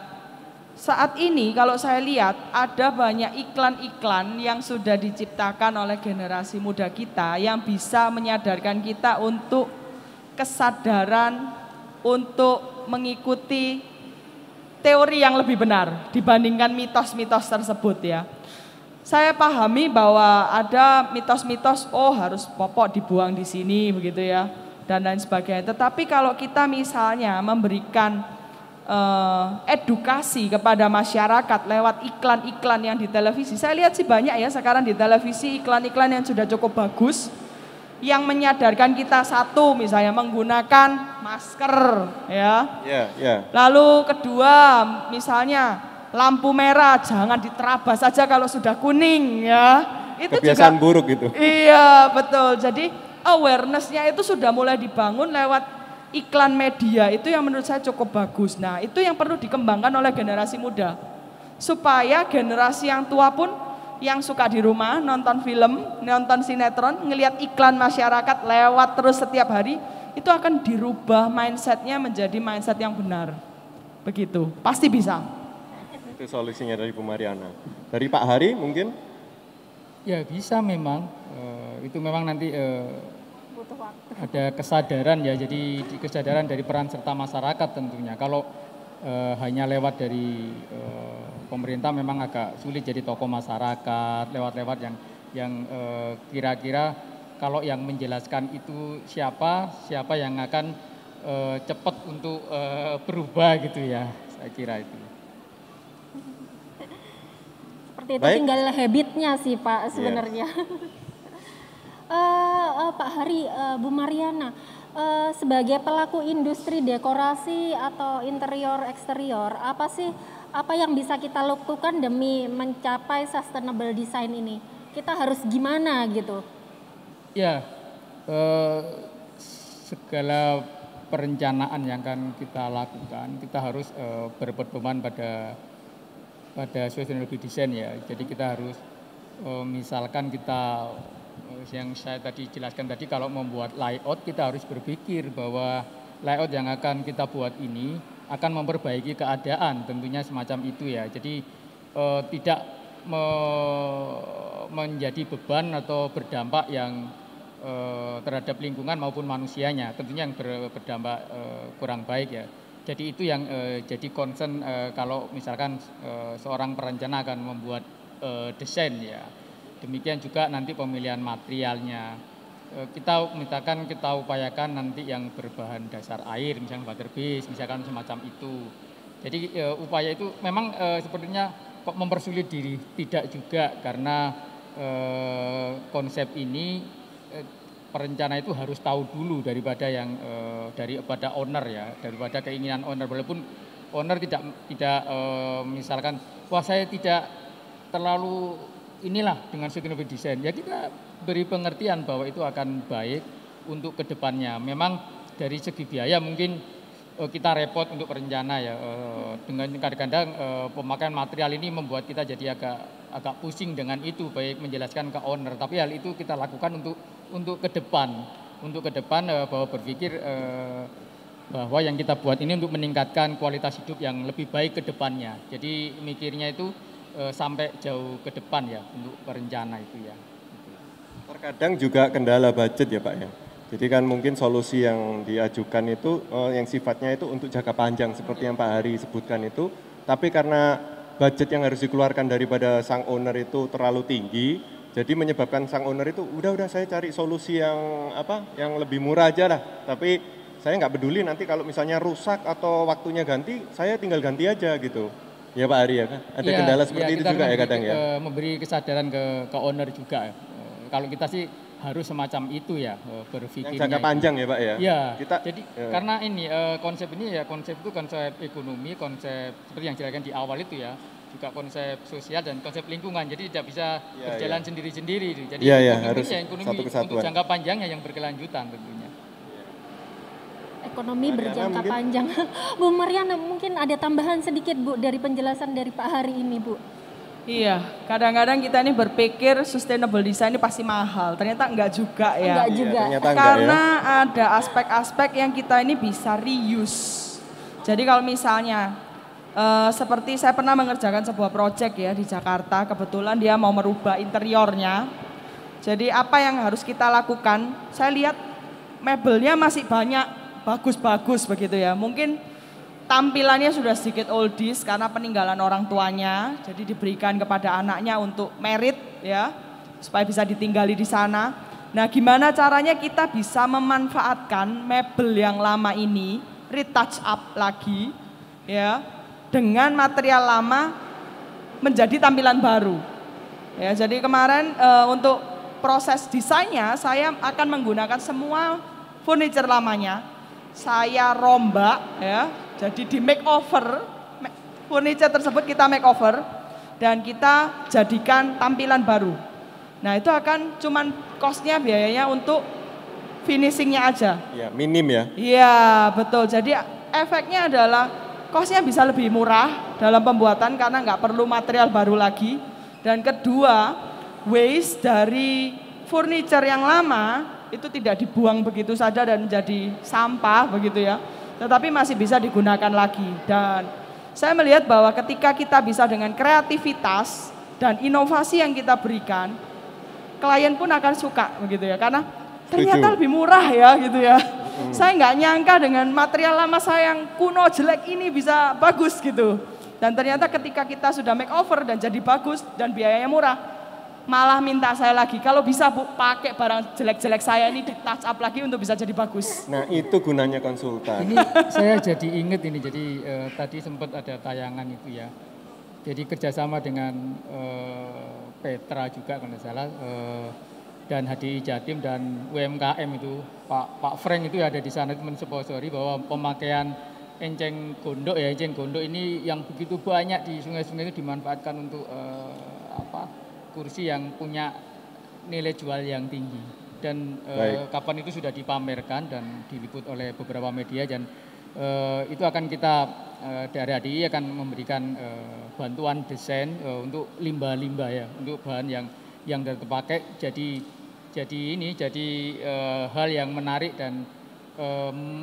saat ini kalau saya lihat ada banyak iklan-iklan yang sudah diciptakan oleh generasi muda kita yang bisa menyadarkan kita untuk kesadaran untuk mengikuti teori yang lebih benar dibandingkan mitos-mitos tersebut ya. Saya pahami bahwa ada mitos-mitos, oh harus popok dibuang di sini begitu ya, dan lain sebagainya. Tetapi kalau kita misalnya memberikan edukasi kepada masyarakat lewat iklan-iklan yang di televisi, saya lihat sih banyak ya sekarang di televisi iklan-iklan yang sudah cukup bagus, yang menyadarkan kita satu misalnya menggunakan masker ya. Lalu kedua misalnya lampu merah jangan diterabas saja kalau sudah kuning ya. Itu kebiasaan juga buruk itu. Iya betul. Jadi awareness-nya itu sudah mulai dibangun lewat iklan media, itu yang menurut saya cukup bagus. Nah itu yang perlu dikembangkan oleh generasi muda. Supaya generasi yang tua pun yang suka di rumah nonton film, nonton sinetron, ngelihat iklan masyarakat lewat terus setiap hari, itu akan dirubah mindset-nya menjadi mindset yang benar. Begitu, pasti bisa. Itu solusinya dari Bu Mariana. Dari Pak Hari mungkin? Ya bisa memang, itu memang nanti Butuh waktu. ada kesadaran ya, jadi kesadaran dari peran serta masyarakat tentunya. Kalau hanya lewat dari pemerintah memang agak sulit, jadi tokoh masyarakat lewat-lewat yang kira-kira kalau yang menjelaskan itu siapa yang akan cepat untuk berubah gitu ya, saya kira itu. Seperti itu. Baik. Tinggal habitnya sih Pak sebenarnya. Pak Hari, Bu Mariana, sebagai pelaku industri dekorasi atau interior eksterior, apa yang bisa kita lakukan demi mencapai sustainable design ini? Kita harus gimana gitu? Ya, segala perencanaan yang akan kita lakukan, kita harus berpedoman pada sustainable design ya. Jadi kita harus misalkan kita yang saya tadi jelaskan tadi, kalau membuat layout kita harus berpikir bahwa layout yang akan kita buat ini akan memperbaiki keadaan, tentunya semacam itu ya. Jadi tidak menjadi beban atau berdampak yang terhadap lingkungan maupun manusianya, tentunya yang berdampak kurang baik ya. Jadi itu yang jadi concern kalau misalkan seorang perencana akan membuat desain ya. Demikian juga nanti pemilihan materialnya. Kita upayakan nanti yang berbahan dasar air, misalnya water base, misalkan semacam itu. Jadi upaya itu memang sepertinya kok mempersulit diri, tidak juga, karena konsep ini perencana itu harus tahu dulu daripada owner ya, daripada keinginan owner. Walaupun owner tidak misalkan, wah saya tidak terlalu inilah dengan sustainable design, ya kita beri pengertian bahwa itu akan baik untuk kedepannya. Memang dari segi biaya mungkin kita repot untuk perencana ya, dengan kadang-kadang pemakaian material ini membuat kita jadi agak pusing dengan itu, baik menjelaskan ke owner. Tapi hal itu kita lakukan untuk ke depan bahwa berpikir bahwa yang kita buat ini untuk meningkatkan kualitas hidup yang lebih baik ke depannya. Jadi mikirnya itu sampai jauh ke depan ya untuk perencana itu ya. Terkadang juga kendala budget ya Pak ya. Jadi kan mungkin solusi yang diajukan itu yang sifatnya itu untuk jangka panjang seperti yang Pak Hari sebutkan itu, tapi karena budget yang harus dikeluarkan daripada sang owner itu terlalu tinggi, jadi menyebabkan sang owner itu udah saya cari solusi yang lebih murah aja lah, tapi saya nggak peduli nanti kalau misalnya rusak atau waktunya ganti, saya tinggal ganti aja gitu. Ya Pak Hari ya kan? Ada kendala seperti itu juga ya kadang ya? Memberi kesadaran ke owner juga. Kalau kita sih harus semacam itu ya berpikirnya. Yang jangka panjang ya Pak ya? Iya, jadi karena ini konsep ini ya, konsep ekonomi, konsep seperti yang dijelaskan di awal itu ya, juga konsep sosial dan konsep lingkungan, jadi tidak bisa berjalan sendiri-sendiri. Jadi ekonomi untuk jangka panjangnya yang berkelanjutan tentunya. Ekonomi berjangka panjang. Bu Mariana, mungkin ada tambahan sedikit Bu dari penjelasan dari Pak Hari ini Bu. Iya, kadang-kadang kita ini berpikir sustainable design ini pasti mahal. Ternyata enggak juga ya. Enggak juga. Karena ada aspek-aspek yang kita ini bisa reuse. Jadi kalau misalnya seperti saya pernah mengerjakan sebuah proyek ya di Jakarta, kebetulan dia mau merubah interiornya. Jadi apa yang harus kita lakukan? Saya lihat mebelnya masih banyak bagus-bagus begitu ya. Mungkin tampilannya sudah sedikit oldies karena peninggalan orang tuanya, jadi diberikan kepada anaknya untuk merit ya, supaya bisa ditinggali di sana. Nah, gimana caranya kita bisa memanfaatkan mebel yang lama ini, retouch up lagi ya, dengan material lama menjadi tampilan baru. Ya, jadi kemarin untuk proses desainnya saya akan menggunakan semua furniture lamanya. Saya rombak ya, jadi di makeover, furniture tersebut kita makeover dan kita jadikan tampilan baru. Nah itu akan cuman cost-nya biayanya untuk finishingnya aja. Ya minim ya. Iya betul, jadi efeknya adalah cost-nya bisa lebih murah dalam pembuatan karena nggak perlu material baru lagi. Dan kedua, waste dari furniture yang lama itu tidak dibuang begitu saja dan menjadi sampah begitu ya, tetapi masih bisa digunakan lagi. Dan saya melihat bahwa ketika kita bisa dengan kreativitas dan inovasi yang kita berikan, klien pun akan suka begitu ya, karena ternyata lebih murah ya gitu ya. Saya nggak nyangka dengan material lama saya yang kuno jelek ini bisa bagus gitu. Dan ternyata ketika kita sudah make over dan jadi bagus dan biayanya murah, malah minta saya lagi, kalau bisa Bu, pakai barang jelek-jelek saya ini di touch up lagi untuk bisa jadi bagus. Nah itu gunanya konsultan. Ini saya jadi inget ini, jadi tadi sempat ada tayangan itu ya. Jadi kerjasama dengan Petra juga kalau tidak salah, dan HDI Jatim dan UMKM itu, Pak Frank itu ada di sana itu mensponsori bahwa pemakaian enceng gondok ya, enceng gondok ini yang begitu banyak di sungai-sungai itu dimanfaatkan untuk kursi yang punya nilai jual yang tinggi. Dan kapan itu sudah dipamerkan dan diliput oleh beberapa media, dan itu akan kita dari HDI akan memberikan bantuan desain untuk limbah-limbah ya, untuk bahan yang terpakai jadi hal yang menarik dan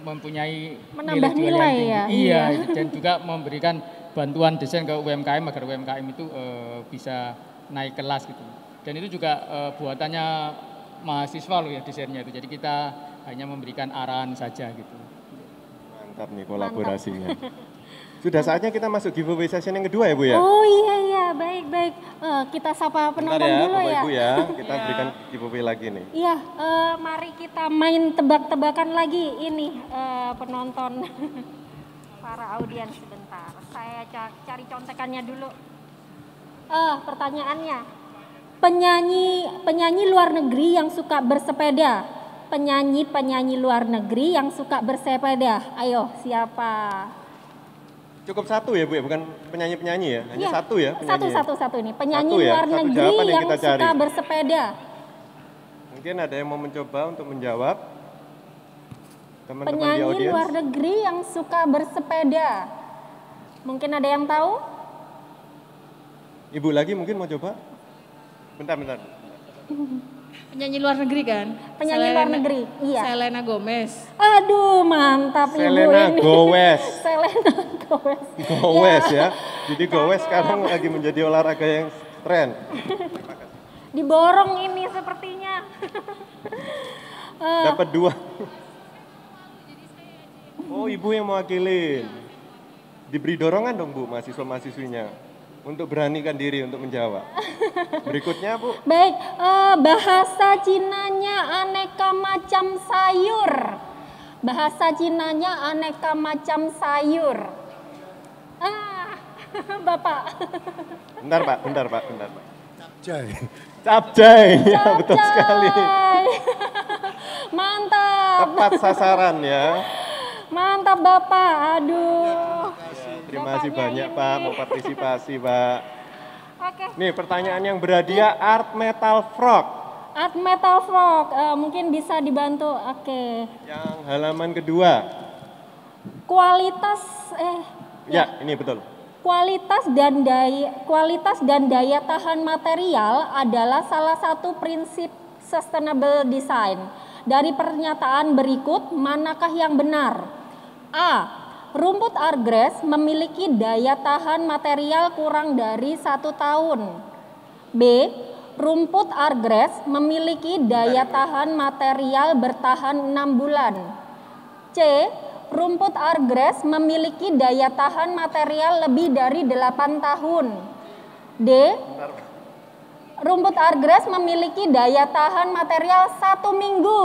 mempunyai menambah nilai jual nilai yang tinggi. ya. Iya, dan juga memberikan bantuan desain ke UMKM agar UMKM itu bisa naik kelas gitu. Dan itu juga buatannya mahasiswa loh ya desainnya itu. Jadi kita hanya memberikan arahan saja gitu. Mantap nih kolaborasinya. Sudah saatnya kita masuk giveaway session yang kedua ya Bu ya? Oh iya, baik. Kita sapa penonton Bentar ya, dulu Bapak ya. Ibu ya, kita berikan giveaway lagi nih. Iya, mari kita main tebak-tebakan lagi ini penonton. Para audiens sebentar, saya cari contekannya dulu. Pertanyaannya, penyanyi luar negeri yang suka bersepeda. Penyanyi luar negeri yang suka bersepeda. Ayo, siapa? Cukup satu ya Bu ya, bukan penyanyi-penyanyi ya? Hanya Iya, satu ya penyanyi ya? Satu ini. Penyanyi Satu ya, luar satu negeri jawaban yang yang kita cari. suka bersepeda. Mungkin ada yang mau mencoba untuk menjawab? Teman-teman di Penyanyi audiens? luar negeri yang suka bersepeda. Mungkin ada yang tahu? Ibu lagi mungkin mau coba? Bentar. Penyanyi luar negeri kan? Penyanyi luar negeri, iya. Selena Gomez. Aduh, mantap Ibu Selena ini. Gomez. Selena Gomez. Gowes ya. Jadi gowes sekarang lagi menjadi olahraga yang tren. Diborong ini sepertinya. Dapat 2. Oh, Ibu yang mewakilin. Diberi dorongan dong Bu, mahasiswa-mahasiswinya untuk beranikan diri untuk menjawab. Berikutnya Bu. Baik, bahasa Cinanya aneka macam sayur. Bahasa Cinanya aneka macam sayur. Bapak. Bentar Pak. Capcay, ya betul sekali. Mantap. Tepat sasaran ya. Mantap Bapak, aduh. Terima kasih Bapaknya banyak ini. Pak, mau partisipasi Pak. Oke, Nih pertanyaan yang berhadiah Art Metal Frog. Art Metal Frog, mungkin bisa dibantu. Oke. Yang halaman kedua. Kualitas, Ya, ini betul. kualitas dan daya tahan material adalah salah satu prinsip sustainable design. Dari pernyataan berikut, manakah yang benar? A. Rumput argres memiliki daya tahan material kurang dari 1 tahun. B. Rumput argres memiliki daya tahan material bertahan 6 bulan. C. Rumput argres memiliki daya tahan material lebih dari 8 tahun. D. Rumput argres memiliki daya tahan material 1 minggu.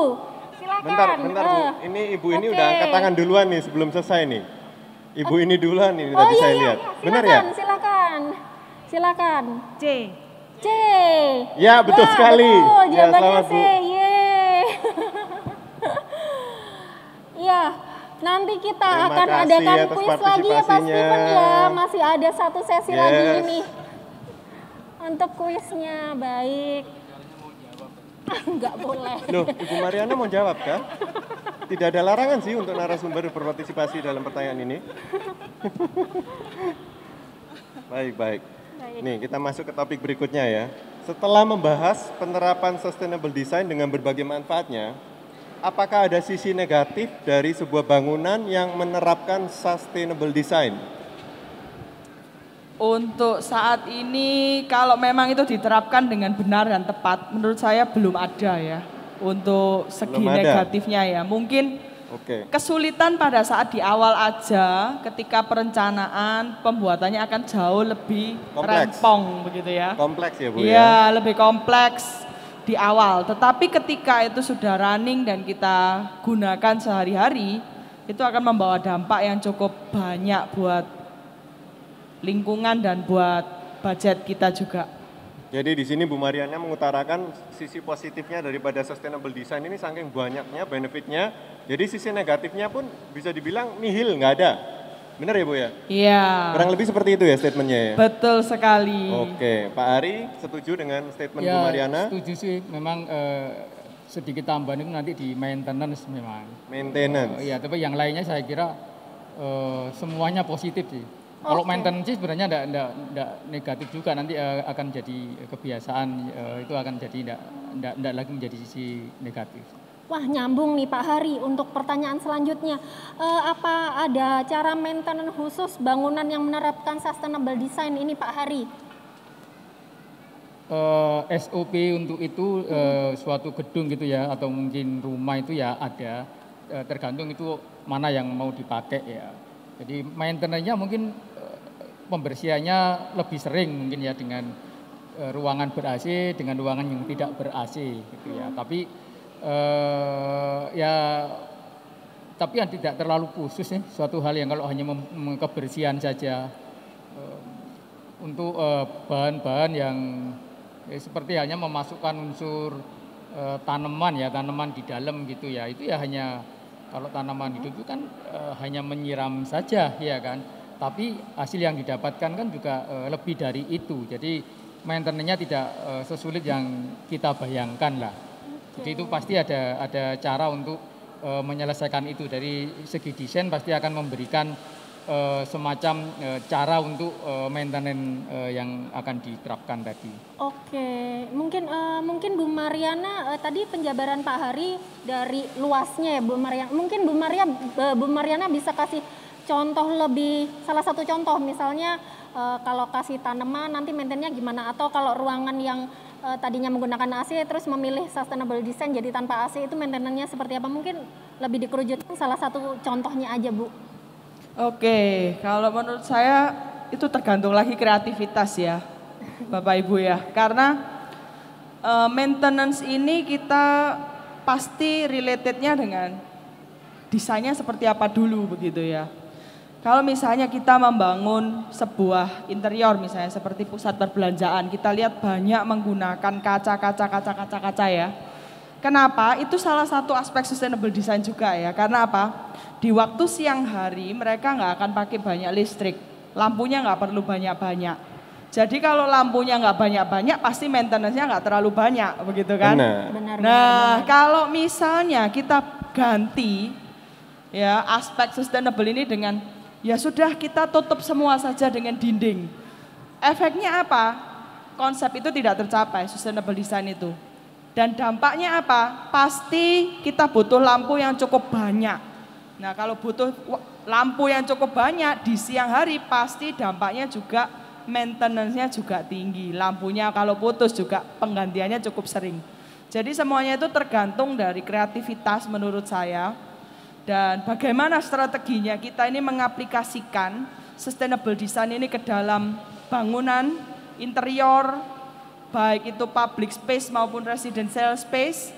Silakan. Bentar Bu. Ini Ibu ini Oke. udah angkat tangan duluan nih sebelum selesai nih. Ibu ini duluan ini Oh tadi iya, saya iya, lihat. iya. Benar ya? Silakan. C. C. Ya, betul sekali. Betul, Ya, jawabannya selamat, C. Bu. Yeay. Iya, nanti kita Terima akan kasih adakan atas kuis lagi ya Pak partisipasinya. Steven ya. Masih ada 1 sesi lagi Yes. ini. Untuk kuisnya, baik. Enggak boleh. Loh, Ibu Mariana mau jawab kah? Tidak ada larangan sih untuk narasumber berpartisipasi dalam pertanyaan ini. Baik. Nih, kita masuk ke topik berikutnya ya. Setelah membahas penerapan sustainable design dengan berbagai manfaatnya, apakah ada sisi negatif dari sebuah bangunan yang menerapkan sustainable design? Untuk saat ini kalau memang itu diterapkan dengan benar dan tepat, menurut saya belum ada ya untuk segi Belum ada. negatifnya ya. Mungkin Oke. Kesulitan pada saat di awal aja, ketika perencanaan, pembuatannya akan jauh lebih Kompleks. rempong begitu ya. Kompleks ya Bu ya? Iya, lebih kompleks di awal. Tetapi ketika itu sudah running dan kita gunakan sehari-hari, itu akan membawa dampak yang cukup banyak buat lingkungan dan buat budget kita juga. Jadi di sini Bu Mariana mengutarakan sisi positifnya daripada sustainable design ini saking banyaknya benefitnya. Jadi sisi negatifnya pun bisa dibilang nihil, nggak ada. Benar ya Bu ya? Iya. Kurang lebih seperti itu ya statementnya ya? Betul sekali. Oke, Pak Ari setuju dengan statement Bu Ya, Mariana? setuju sih. Memang sedikit tambahan itu nanti di maintenance memang. Maintenance. Iya, tapi yang lainnya saya kira semuanya positif sih. Kalau Oke. maintenance sih sebenarnya enggak negatif juga, nanti akan jadi kebiasaan, itu akan jadi enggak lagi menjadi sisi negatif. Wah, nyambung nih Pak Hari untuk pertanyaan selanjutnya. Apa ada cara maintenance khusus bangunan yang menerapkan sustainable design ini Pak Hari? SOP untuk itu suatu gedung gitu ya, atau mungkin rumah itu ya ada, tergantung itu mana yang mau dipakai ya. Jadi maintenance-nya mungkin pembersihannya lebih sering mungkin ya dengan ruangan ber-AC dengan ruangan yang tidak ber-AC gitu ya. Tapi yang tidak terlalu khusus ya, suatu hal yang kalau hanya kebersihan saja. Untuk bahan-bahan yang seperti halnya memasukkan unsur tanaman di dalam gitu ya, itu ya hanya kalau tanaman hidup itu kan hanya menyiram saja ya kan, tapi hasil yang didapatkan kan juga lebih dari itu. Jadi maintenance-nya tidak sesulit yang kita bayangkan lah. Jadi itu pasti ada cara untuk menyelesaikan itu. Dari segi desain pasti akan memberikan semacam cara untuk maintenance yang akan diterapkan tadi. Oke, mungkin Bu Mariana tadi penjabaran Pak Hari dari luasnya ya Bu Mariana. Mungkin Bu Mariana bisa kasih contoh salah satu contoh misalnya kalau kasih tanaman nanti maintenance-nya gimana, atau kalau ruangan yang tadinya menggunakan AC terus memilih sustainable design jadi tanpa AC itu maintenance-nya seperti apa? Mungkin lebih dikerucutkan salah satu contohnya aja Bu. Oke, kalau menurut saya itu tergantung lagi kreativitas ya, Bapak Ibu ya. Karena maintenance ini kita pasti relatednya dengan desainnya seperti apa dulu begitu ya. Kalau misalnya kita membangun sebuah interior misalnya seperti pusat perbelanjaan, kita lihat banyak menggunakan kaca ya. Kenapa? Itu salah satu aspek sustainable design juga ya. Karena apa? Di waktu siang hari mereka nggak akan pakai banyak listrik. Lampunya nggak perlu banyak-banyak. Jadi kalau lampunya nggak banyak-banyak pasti maintenance-nya nggak terlalu banyak, begitu kan? Benar. Kalau misalnya kita ganti ya aspek sustainable ini dengan ya sudah kita tutup semua saja dengan dinding. Efeknya apa? Konsep itu tidak tercapai, sustainable design itu. Dan dampaknya apa? Pasti kita butuh lampu yang cukup banyak. Nah kalau butuh lampu yang cukup banyak di siang hari pasti dampaknya juga maintenance-nya juga tinggi. Lampunya kalau putus juga penggantiannya cukup sering. Jadi semuanya itu tergantung dari kreativitas menurut saya. Dan bagaimana strateginya kita ini mengaplikasikan sustainable design ini ke dalam bangunan, interior, baik itu public space maupun residential space,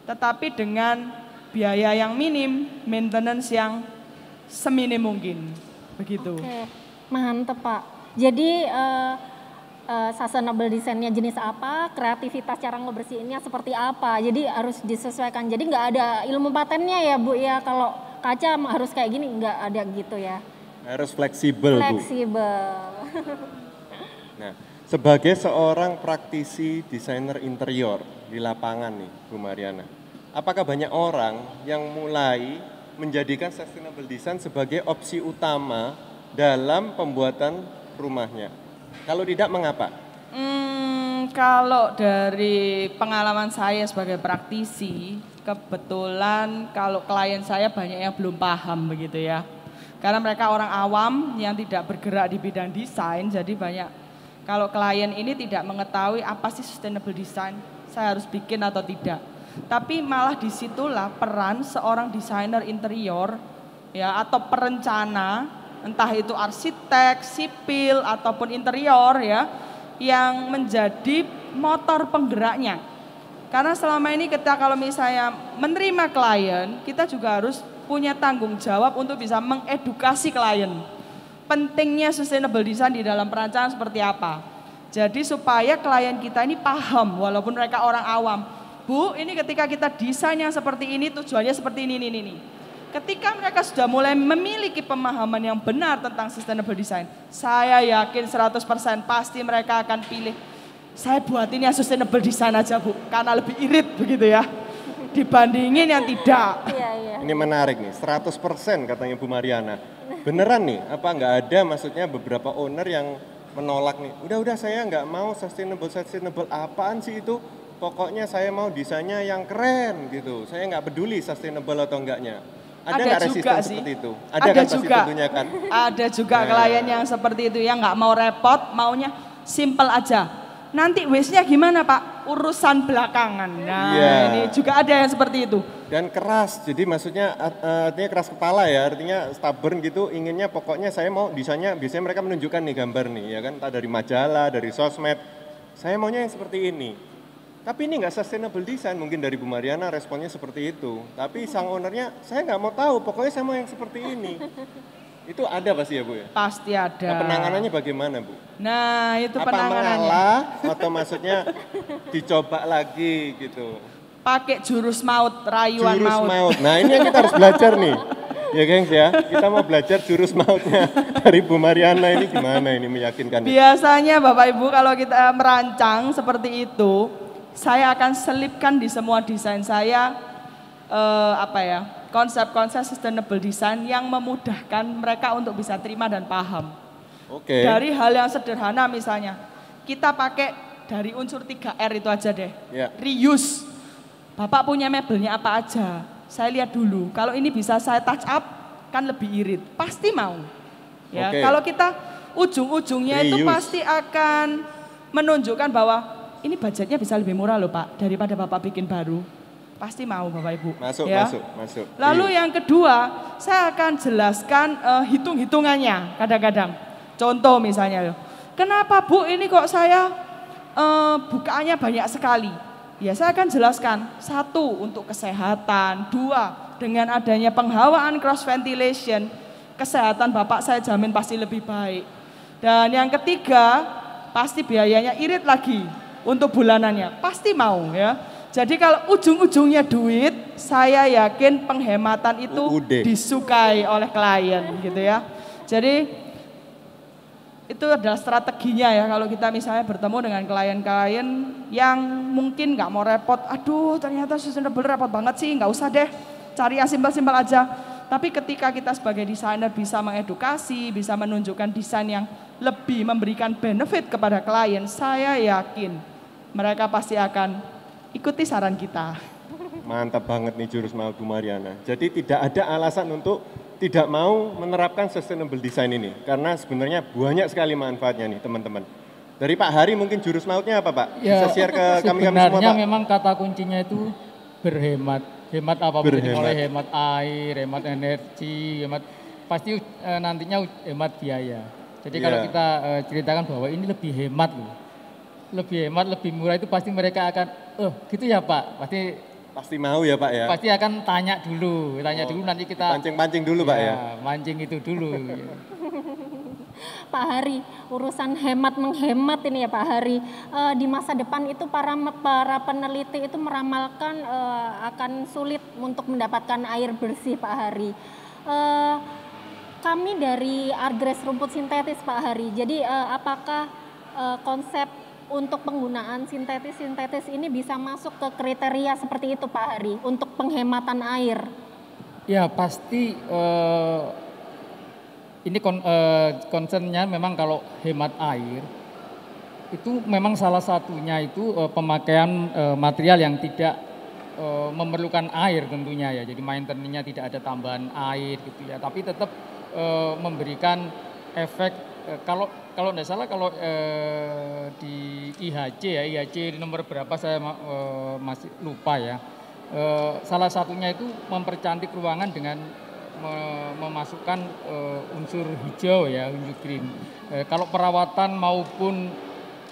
tetapi dengan biaya yang minim, maintenance yang seminim mungkin, begitu. Oke, mantep Pak. Jadi sustainable design-nya jenis apa, kreativitas cara ngebersihinnya seperti apa, jadi harus disesuaikan. Jadi nggak ada ilmu patennya ya Bu ya, kalau kaca harus kayak gini, nggak ada gitu ya. Harus fleksibel Bu. Fleksibel. Nah, sebagai seorang praktisi desainer interior di lapangan nih Bu Mariana, apakah banyak orang yang mulai menjadikan sustainable design sebagai opsi utama dalam pembuatan rumahnya? Kalau tidak, mengapa? Kalau dari pengalaman saya sebagai praktisi, kebetulan kalau klien saya banyak yang belum paham begitu ya. Karena mereka orang awam yang tidak bergerak di bidang desain, jadi banyak. Kalau klien ini tidak mengetahui apa sih sustainable design, saya harus bikin atau tidak. Tapi malah disitulah peran seorang desainer interior ya atau perencana, entah itu arsitek, sipil ataupun interior ya, yang menjadi motor penggeraknya. Karena selama ini kita kalau misalnya menerima klien, kita juga harus punya tanggung jawab untuk bisa mengedukasi klien. Pentingnya sustainable design di dalam perancangan seperti apa. Jadi supaya klien kita ini paham walaupun mereka orang awam. Bu, ini ketika kita desain yang seperti ini tujuannya seperti ini. Ketika mereka sudah mulai memiliki pemahaman yang benar tentang sustainable design, saya yakin 100% pasti mereka akan pilih, saya buat ini yang sustainable design aja Bu, karena lebih irit begitu ya, dibandingin yang tidak. Iya. Ini menarik nih, 100% katanya Bu Mariana. Beneran nih, apa nggak ada maksudnya beberapa owner yang menolak nih, udah saya nggak mau sustainable apaan sih itu, pokoknya saya mau desainnya yang keren gitu, saya nggak peduli sustainable atau enggaknya. Ada nggak resisten seperti itu? Ada kan pasti juga. tentunya kan? Ada juga klien yang seperti itu, yang nggak mau repot, maunya simple aja. Nanti waste-nya gimana Pak? Urusan belakangan. Nah ini juga ada yang seperti itu. Dan keras, jadi maksudnya artinya keras kepala ya, artinya stubborn gitu, inginnya pokoknya saya mau desainnya, biasanya mereka menunjukkan nih gambar nih ya kan, entah dari majalah, dari sosmed, saya maunya yang seperti ini. Tapi ini nggak sustainable design, mungkin dari Bu Mariana responnya seperti itu. Tapi sang ownernya, saya nggak mau tahu, pokoknya saya mau yang seperti ini. Itu ada pasti ya Bu ya? Pasti ada. Nah, penanganannya bagaimana Bu? Nah itu apa penanganannya. mengalah atau maksudnya dicoba lagi gitu? Pakai jurus maut, rayuan maut. Nah ini yang kita harus belajar nih. Ya gengs ya, kita mau belajar jurus mautnya dari Bu Mariana ini gimana ini meyakinkan. Biasanya Bapak Ibu kalau kita merancang seperti itu, saya akan selipkan di semua desain saya konsep-konsep sustainable design yang memudahkan mereka untuk bisa terima dan paham. Oke. Dari hal yang sederhana misalnya, kita pakai dari unsur 3R itu aja deh. Ya. Reuse. Bapak punya mebelnya apa aja? Saya lihat dulu. Kalau ini bisa saya touch up, kan lebih irit. Pasti mau. Ya, Oke. kalau kita ujung-ujungnya itu pasti akan menunjukkan bahwa ini budgetnya bisa lebih murah loh Pak, daripada Bapak bikin baru. Pasti mau Bapak Ibu. Masuk. Lalu yang kedua, saya akan jelaskan hitung-hitungannya kadang-kadang. Contoh misalnya, kenapa Bu ini kok saya bukaannya banyak sekali? Ya saya akan jelaskan, 1 untuk kesehatan, 2 dengan adanya penghawaan cross ventilation, kesehatan Bapak saya jamin pasti lebih baik. Dan yang ketiga, pasti biayanya irit lagi. Untuk bulanannya, pasti mau ya. Jadi kalau ujung-ujungnya duit, saya yakin penghematan itu disukai oleh klien gitu ya. Jadi itu adalah strateginya ya kalau kita misalnya bertemu dengan klien-klien yang mungkin nggak mau repot. Aduh ternyata sustainable repot banget sih, nggak usah deh, cari yang simpel-simpel aja. Tapi ketika kita sebagai desainer bisa mengedukasi, bisa menunjukkan desain yang lebih memberikan benefit kepada klien, saya yakin mereka pasti akan ikuti saran kita. Mantap banget nih jurus maut Bu Mariana. Jadi tidak ada alasan untuk tidak mau menerapkan sustainable design ini. Karena sebenarnya banyak sekali manfaatnya nih teman-teman. Dari Pak Hari mungkin jurus mautnya apa Pak? Ya, bisa share ke kami semua Pak? Sebenarnya memang kata kuncinya itu berhemat. Hemat apa? Mulai hemat air, hemat energi, pasti nantinya hemat biaya. Jadi kalau kita ceritakan bahwa ini lebih hemat loh. Lebih hemat, lebih murah itu pasti mereka akan, gitu ya Pak, pasti mau ya Pak ya? Pasti akan tanya dulu nanti kita pancing-pancing dulu Pak ya? Mancing itu dulu. Pak Hari, urusan hemat menghemat ini ya Pak Hari, di masa depan itu para peneliti itu meramalkan akan sulit untuk mendapatkan air bersih Pak Hari. Kami dari Artgras rumput sintetis Pak Hari, jadi apakah konsep untuk penggunaan sintetis ini bisa masuk ke kriteria seperti itu Pak Hari untuk penghematan air? Ya pasti ini concernnya memang kalau hemat air itu memang salah satunya itu pemakaian material yang tidak memerlukan air tentunya ya. Jadi maintenance-nya tidak ada tambahan air gitu ya. Tapi tetap memberikan efek kalau tidak salah kalau di IHC ya, IHC nomor berapa saya masih lupa ya. Salah satunya itu mempercantik ruangan dengan memasukkan unsur hijau ya, unsur green. Kalau perawatan maupun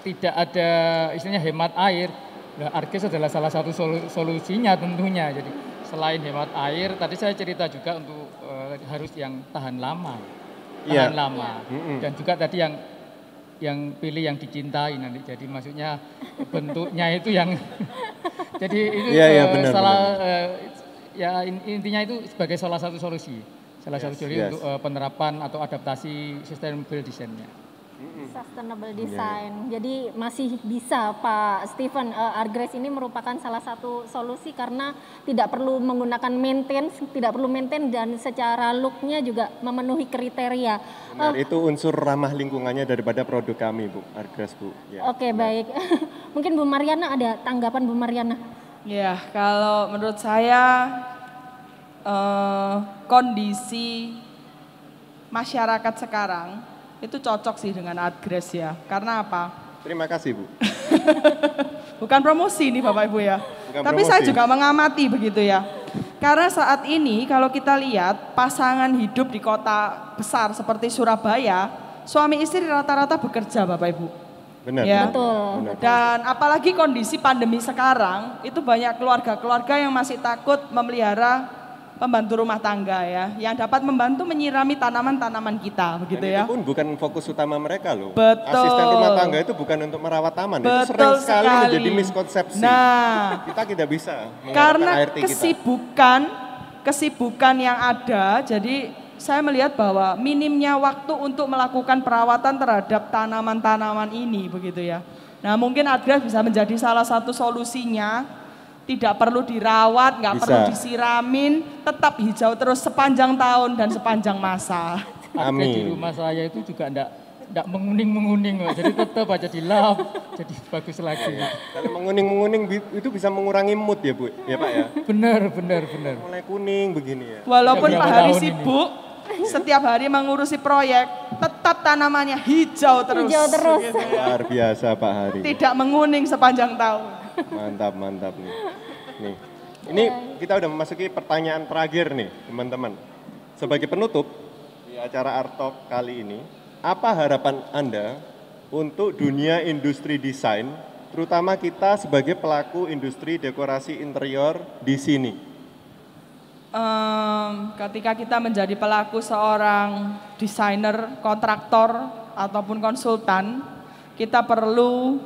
tidak ada istilahnya hemat air, Arges adalah salah satu solusinya tentunya. Jadi selain hemat air, tadi saya cerita juga untuk harus yang tahan lama, tahan lama. Dan juga tadi yang pilih yang dicintai nanti. Jadi maksudnya bentuknya itu yang jadi itu benar, salah intinya itu sebagai salah satu solusi. Salah satu solusi untuk penerapan atau adaptasi sustainable design-nya. Sustainable design. Jadi masih bisa Pak Steven, Argres ini merupakan salah satu solusi karena tidak perlu menggunakan maintenance, tidak perlu maintain dan secara look-nya juga memenuhi kriteria. Benar, itu unsur ramah lingkungannya daripada produk kami Bu, Argres Bu. Ya, Oke, baik. Mungkin Bu Mariana ada tanggapan Bu Mariana? Ya, kalau menurut saya kondisi masyarakat sekarang itu cocok sih dengan Argres ya. Karena apa? Terima kasih Bu. Bukan promosi nih Bapak Ibu ya. Bukan Tapi promosi. saya juga mengamati begitu ya. Karena saat ini kalau kita lihat pasangan hidup di kota besar seperti Surabaya, suami istri rata-rata bekerja Bapak Ibu. Benar. Ya. Betul. Benar. Dan apalagi kondisi pandemi sekarang, itu banyak keluarga-keluarga yang masih takut memelihara pembantu rumah tangga ya, yang dapat membantu menyirami tanaman-tanaman kita, begitu Dan ya. itu pun bukan fokus utama mereka loh. Betul. Asisten rumah tangga itu bukan untuk merawat taman, itu Betul sering sekali sekali. menjadi miskonsepsi. Nah, Kita tidak bisa mengharapkan karena ART kita. kesibukan yang ada, jadi saya melihat bahwa minimnya waktu untuk melakukan perawatan terhadap tanaman-tanaman ini, begitu ya. Nah, mungkin Argres bisa menjadi salah satu solusinya. Tidak perlu dirawat, nggak Bisa. perlu disiramin, tetap hijau terus sepanjang tahun dan sepanjang masa. Arges di Amin. rumah saya itu juga enggak menguning-menguning kok. Jadi tetap aja dilap, jadi bagus lagi. Kalau menguning-menguning itu bisa mengurangi mood ya Bu, ya Pak ya. Benar. Mulai kuning begini ya. Walaupun Sudah Pak berapa Hari tahun ini? sibuk, setiap hari mengurusi proyek, tetap tanamannya hijau terus. Hijau terus. Gitu ya. Luar biasa Pak Hari. Tidak menguning sepanjang tahun. Mantap nih. Nih. Ini kita udah memasuki pertanyaan terakhir nih, teman-teman. Sebagai penutup di acara Art Talk kali ini, apa harapan Anda untuk dunia industri desain, terutama kita sebagai pelaku industri dekorasi interior di sini? Ketika kita menjadi pelaku seorang desainer, kontraktor, ataupun konsultan, kita perlu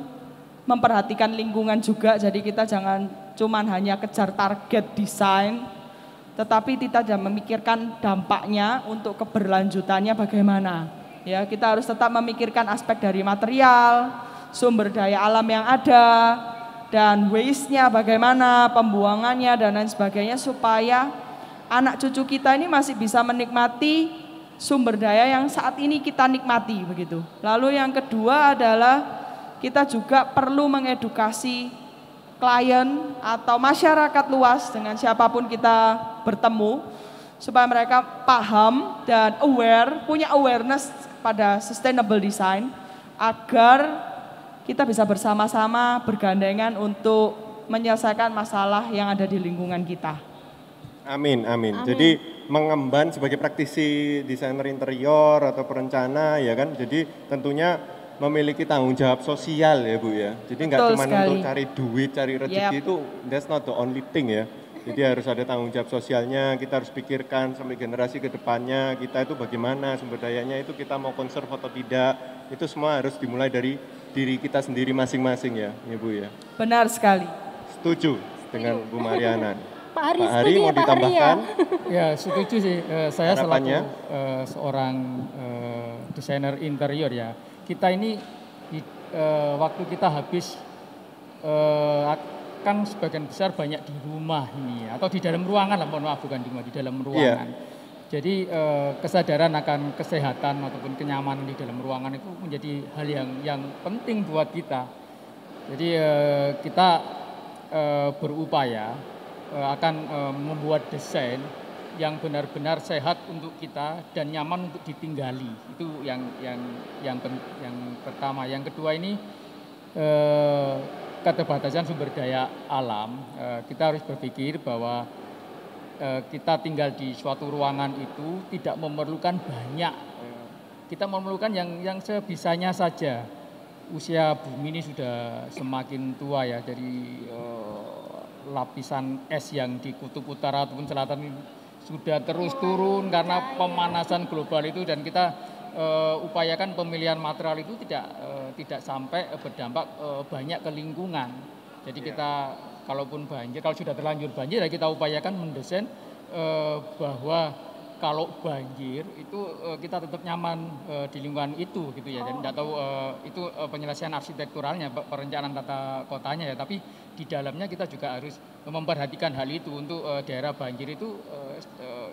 memperhatikan lingkungan juga, jadi kita jangan cuman hanya kejar target desain, tetapi kita tidak memikirkan dampaknya untuk keberlanjutannya bagaimana. Ya, kita harus tetap memikirkan aspek dari material, sumber daya alam yang ada, dan waste-nya bagaimana, pembuangannya dan lain sebagainya supaya anak cucu kita ini masih bisa menikmati sumber daya yang saat ini kita nikmati begitu. Lalu yang kedua adalah kita juga perlu mengedukasi klien atau masyarakat luas dengan siapapun kita bertemu supaya mereka paham dan aware, punya awareness pada sustainable design agar kita bisa bersama-sama bergandengan untuk menyelesaikan masalah yang ada di lingkungan kita. Amin. Jadi mengemban sebagai praktisi desainer interior atau perencana ya kan. Jadi tentunya memiliki tanggung jawab sosial ya Bu ya. Jadi nggak Betul cuma sekali. untuk cari duit, cari rezeki itu that's not the only thing ya. Jadi harus ada tanggung jawab sosialnya, kita harus pikirkan sampai generasi ke depannya, kita itu bagaimana sumber dayanya itu kita mau conserve atau tidak. Itu semua harus dimulai dari diri kita sendiri masing-masing ya Bu ya. Benar sekali. Setuju dengan Bu Mariana. Pak Hari, Pak Hari setuju mau ya, Pak Hari ya? ditambahkan? Ya setuju sih, saya Harapannya? selaku seorang desainer interior ya. Kita ini waktu kita habis kan sebagian besar banyak di rumah ini atau di dalam ruangan lah, mohon maaf bukan di rumah, di dalam ruangan. Jadi kesadaran akan kesehatan ataupun kenyamanan di dalam ruangan itu menjadi hal yang penting buat kita. Jadi kita berupaya akan membuat desain yang benar-benar sehat untuk kita dan nyaman untuk ditinggali. Itu yang pertama. Yang kedua ini keterbatasan sumber daya alam, kita harus berpikir bahwa kita tinggal di suatu ruangan itu tidak memerlukan banyak. Kita memerlukan yang sebisanya saja. Usia bumi ini sudah semakin tua ya, dari lapisan es yang di kutub utara ataupun selatan ini sudah terus turun karena pemanasan global itu, dan kita upayakan pemilihan material itu tidak sampai berdampak banyak ke lingkungan. Jadi kita kalaupun banjir, kalau sudah terlanjur banjir ya kita upayakan mendesain bahwa kalau banjir itu kita tetap nyaman di lingkungan itu gitu ya. Dan tidak tahu itu penyelesaian arsitekturalnya, perencanaan tata kotanya ya, tapi di dalamnya kita juga harus memperhatikan hal itu untuk daerah banjir itu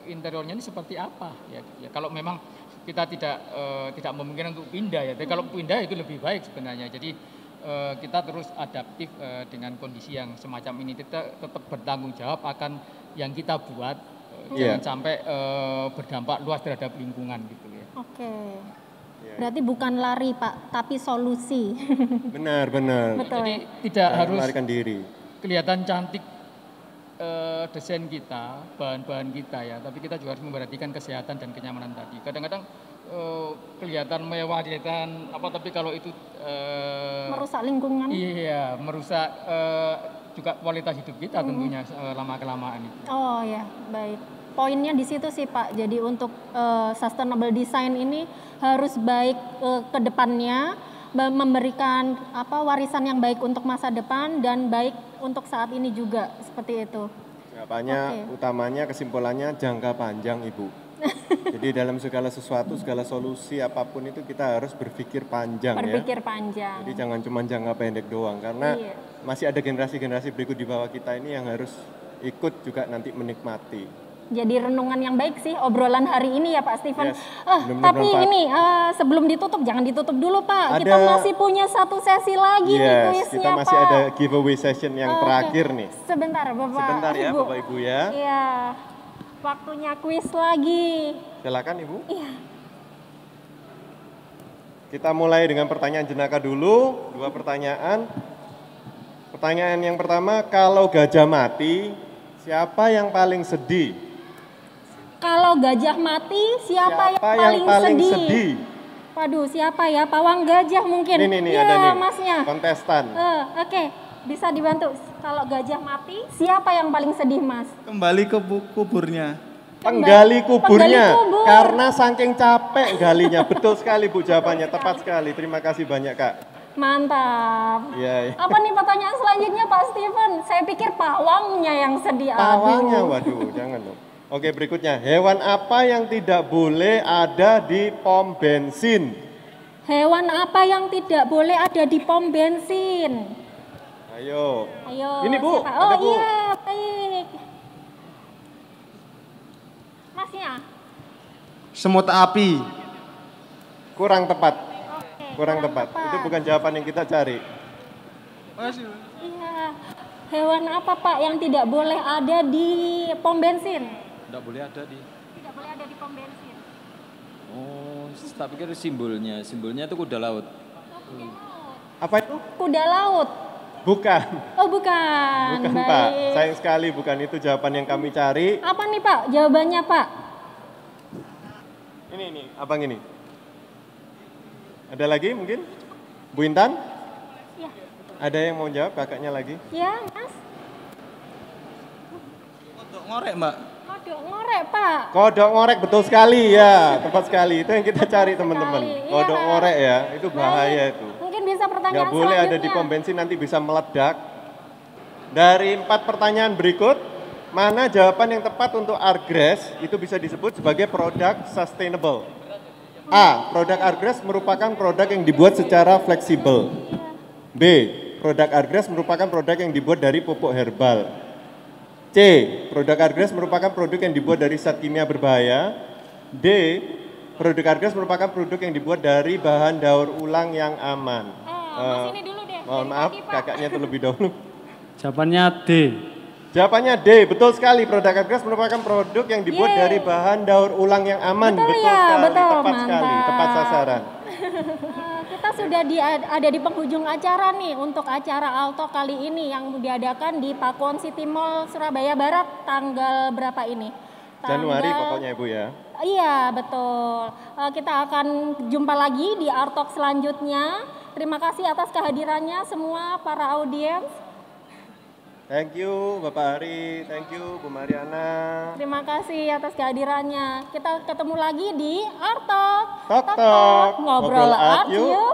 interiornya ini seperti apa ya. Kalau memang kita tidak memungkinkan untuk pindah ya, tapi kalau pindah itu lebih baik sebenarnya. Jadi kita terus adaptif dengan kondisi yang semacam ini, kita tetap bertanggung jawab akan yang kita buat. Jangan sampai berdampak luas terhadap lingkungan gitu ya. Oke. Berarti bukan lari Pak, tapi solusi. Benar. Betul. Jadi tidak harus melarikan diri. Kelihatan cantik desain kita, bahan-bahan kita ya, tapi kita juga harus memperhatikan kesehatan dan kenyamanan tadi. Kadang-kadang kelihatan mewah, kelihatan apa, tapi kalau itu Merusak lingkungan. Iya, merusak juga kualitas hidup kita tentunya lama-kelamaan itu. Oh ya, baik. Poinnya di situ sih Pak. Jadi untuk sustainable design ini harus baik ke depannya, memberikan warisan yang baik untuk masa depan dan baik untuk saat ini juga, seperti itu. Jawabannya utamanya kesimpulannya jangka panjang Ibu. Jadi dalam segala sesuatu, segala solusi apapun itu kita harus berpikir panjang Berpikir panjang. Jadi jangan cuma jangka pendek doang, karena masih ada generasi-generasi berikut di bawah kita ini yang harus ikut juga nanti menikmati. Jadi renungan yang baik sih obrolan hari ini ya Pak Steven. Yes, tapi ini sebelum ditutup, jangan ditutup dulu Pak. Kita masih punya satu sesi lagi nih kuisnya kita masih Pak. ada giveaway session yang terakhir nih. Sebentar Bapak. Sebentar ya Ibu. Bapak Ibu ya. Iya. Waktunya kuis lagi. Silakan Ibu. Iya. Kita mulai dengan pertanyaan jenaka dulu, 2 pertanyaan. Pertanyaan yang pertama, kalau gajah mati, siapa yang paling sedih? Kalau gajah mati, siapa yang paling sedih? Waduh, siapa ya? Pawang gajah mungkin. Ini ya, ada nih, Masnya. kontestan. Oke, bisa dibantu. Kalau gajah mati, siapa yang paling sedih Mas? Kembali ke kuburnya. Penggali kuburnya, Penggali kubur. karena saking capek galinya. Betul sekali Bu jawabannya, tepat sekali. Terima kasih banyak Kak. Mantap. Ya. Apa nih pertanyaan selanjutnya Pak Steven? Saya pikir pawangnya yang sedih. Pawangnya, Aduh. waduh, jangan dong. Oke, berikutnya. Hewan apa yang tidak boleh ada di pom bensin? Hewan apa yang tidak boleh ada di pom bensin? Ayo. Ini Bu, siapa? ada Bu. Iya, baik. Masnya? Semut api. Kurang tepat. Oke, Kurang tepat. Itu bukan jawaban yang kita cari. Iya. Hewan apa Pak yang tidak boleh ada di pom bensin? Tidak boleh ada di. Tidak boleh ada di pom bensin. Oh, tak pikir simbolnya. Simbolnya itu kuda laut. Apa itu? Kuda laut. Bukan. Oh bukan. Bukan Baik. Pak. Sayang sekali bukan itu jawaban yang kami cari. Apa nih Pak jawabannya Pak? Ini, abang ini. Ada lagi mungkin? Bu Intan? Ya. Ada yang mau jawab kakaknya lagi? Ya Mas. Kodok ngorek Mbak. Kodok ngorek Pak. Kodok ngorek, betul sekali ya. Tepat sekali. Itu yang kita cari teman-teman. Iya. Kodok ngorek ya. Itu bahaya itu. Mungkin bisa pertanyaan Nggak boleh ada di selanjutnya. pom bensin, nanti bisa meledak. Dari 4 pertanyaan berikut, mana jawaban yang tepat untuk Artgrass itu bisa disebut sebagai produk sustainable? A. Produk Artgrass merupakan produk yang dibuat secara fleksibel. B. Produk Artgrass merupakan produk yang dibuat dari pupuk herbal. C. Produk Artgrass merupakan produk yang dibuat dari zat kimia berbahaya. D. Produk Artgrass merupakan produk yang dibuat dari bahan daur ulang yang aman. Mas ini dulu deh. Mohon maaf, kakaknya terlebih dahulu. Jawabannya D. Jawabannya D, betul sekali. Produk Artgrass merupakan produk yang dibuat dari bahan daur ulang yang aman. Betul betul ya, sekali, betul, tepat sekali, mantap. tepat sasaran. Kita sudah ada di penghujung acara nih untuk acara Alto kali ini yang diadakan di Pakuwon City Mall Surabaya Barat tanggal berapa ini? Januari pokoknya Ibu ya. Iya betul. Kita akan jumpa lagi di Art Talk selanjutnya. Terima kasih atas kehadirannya semua para audiens. Thank you Bapak Ari, thank you Bu Mariana. Terima kasih atas kehadirannya. Kita ketemu lagi di Art Talk. Tok tok, Ngobrol art yuk.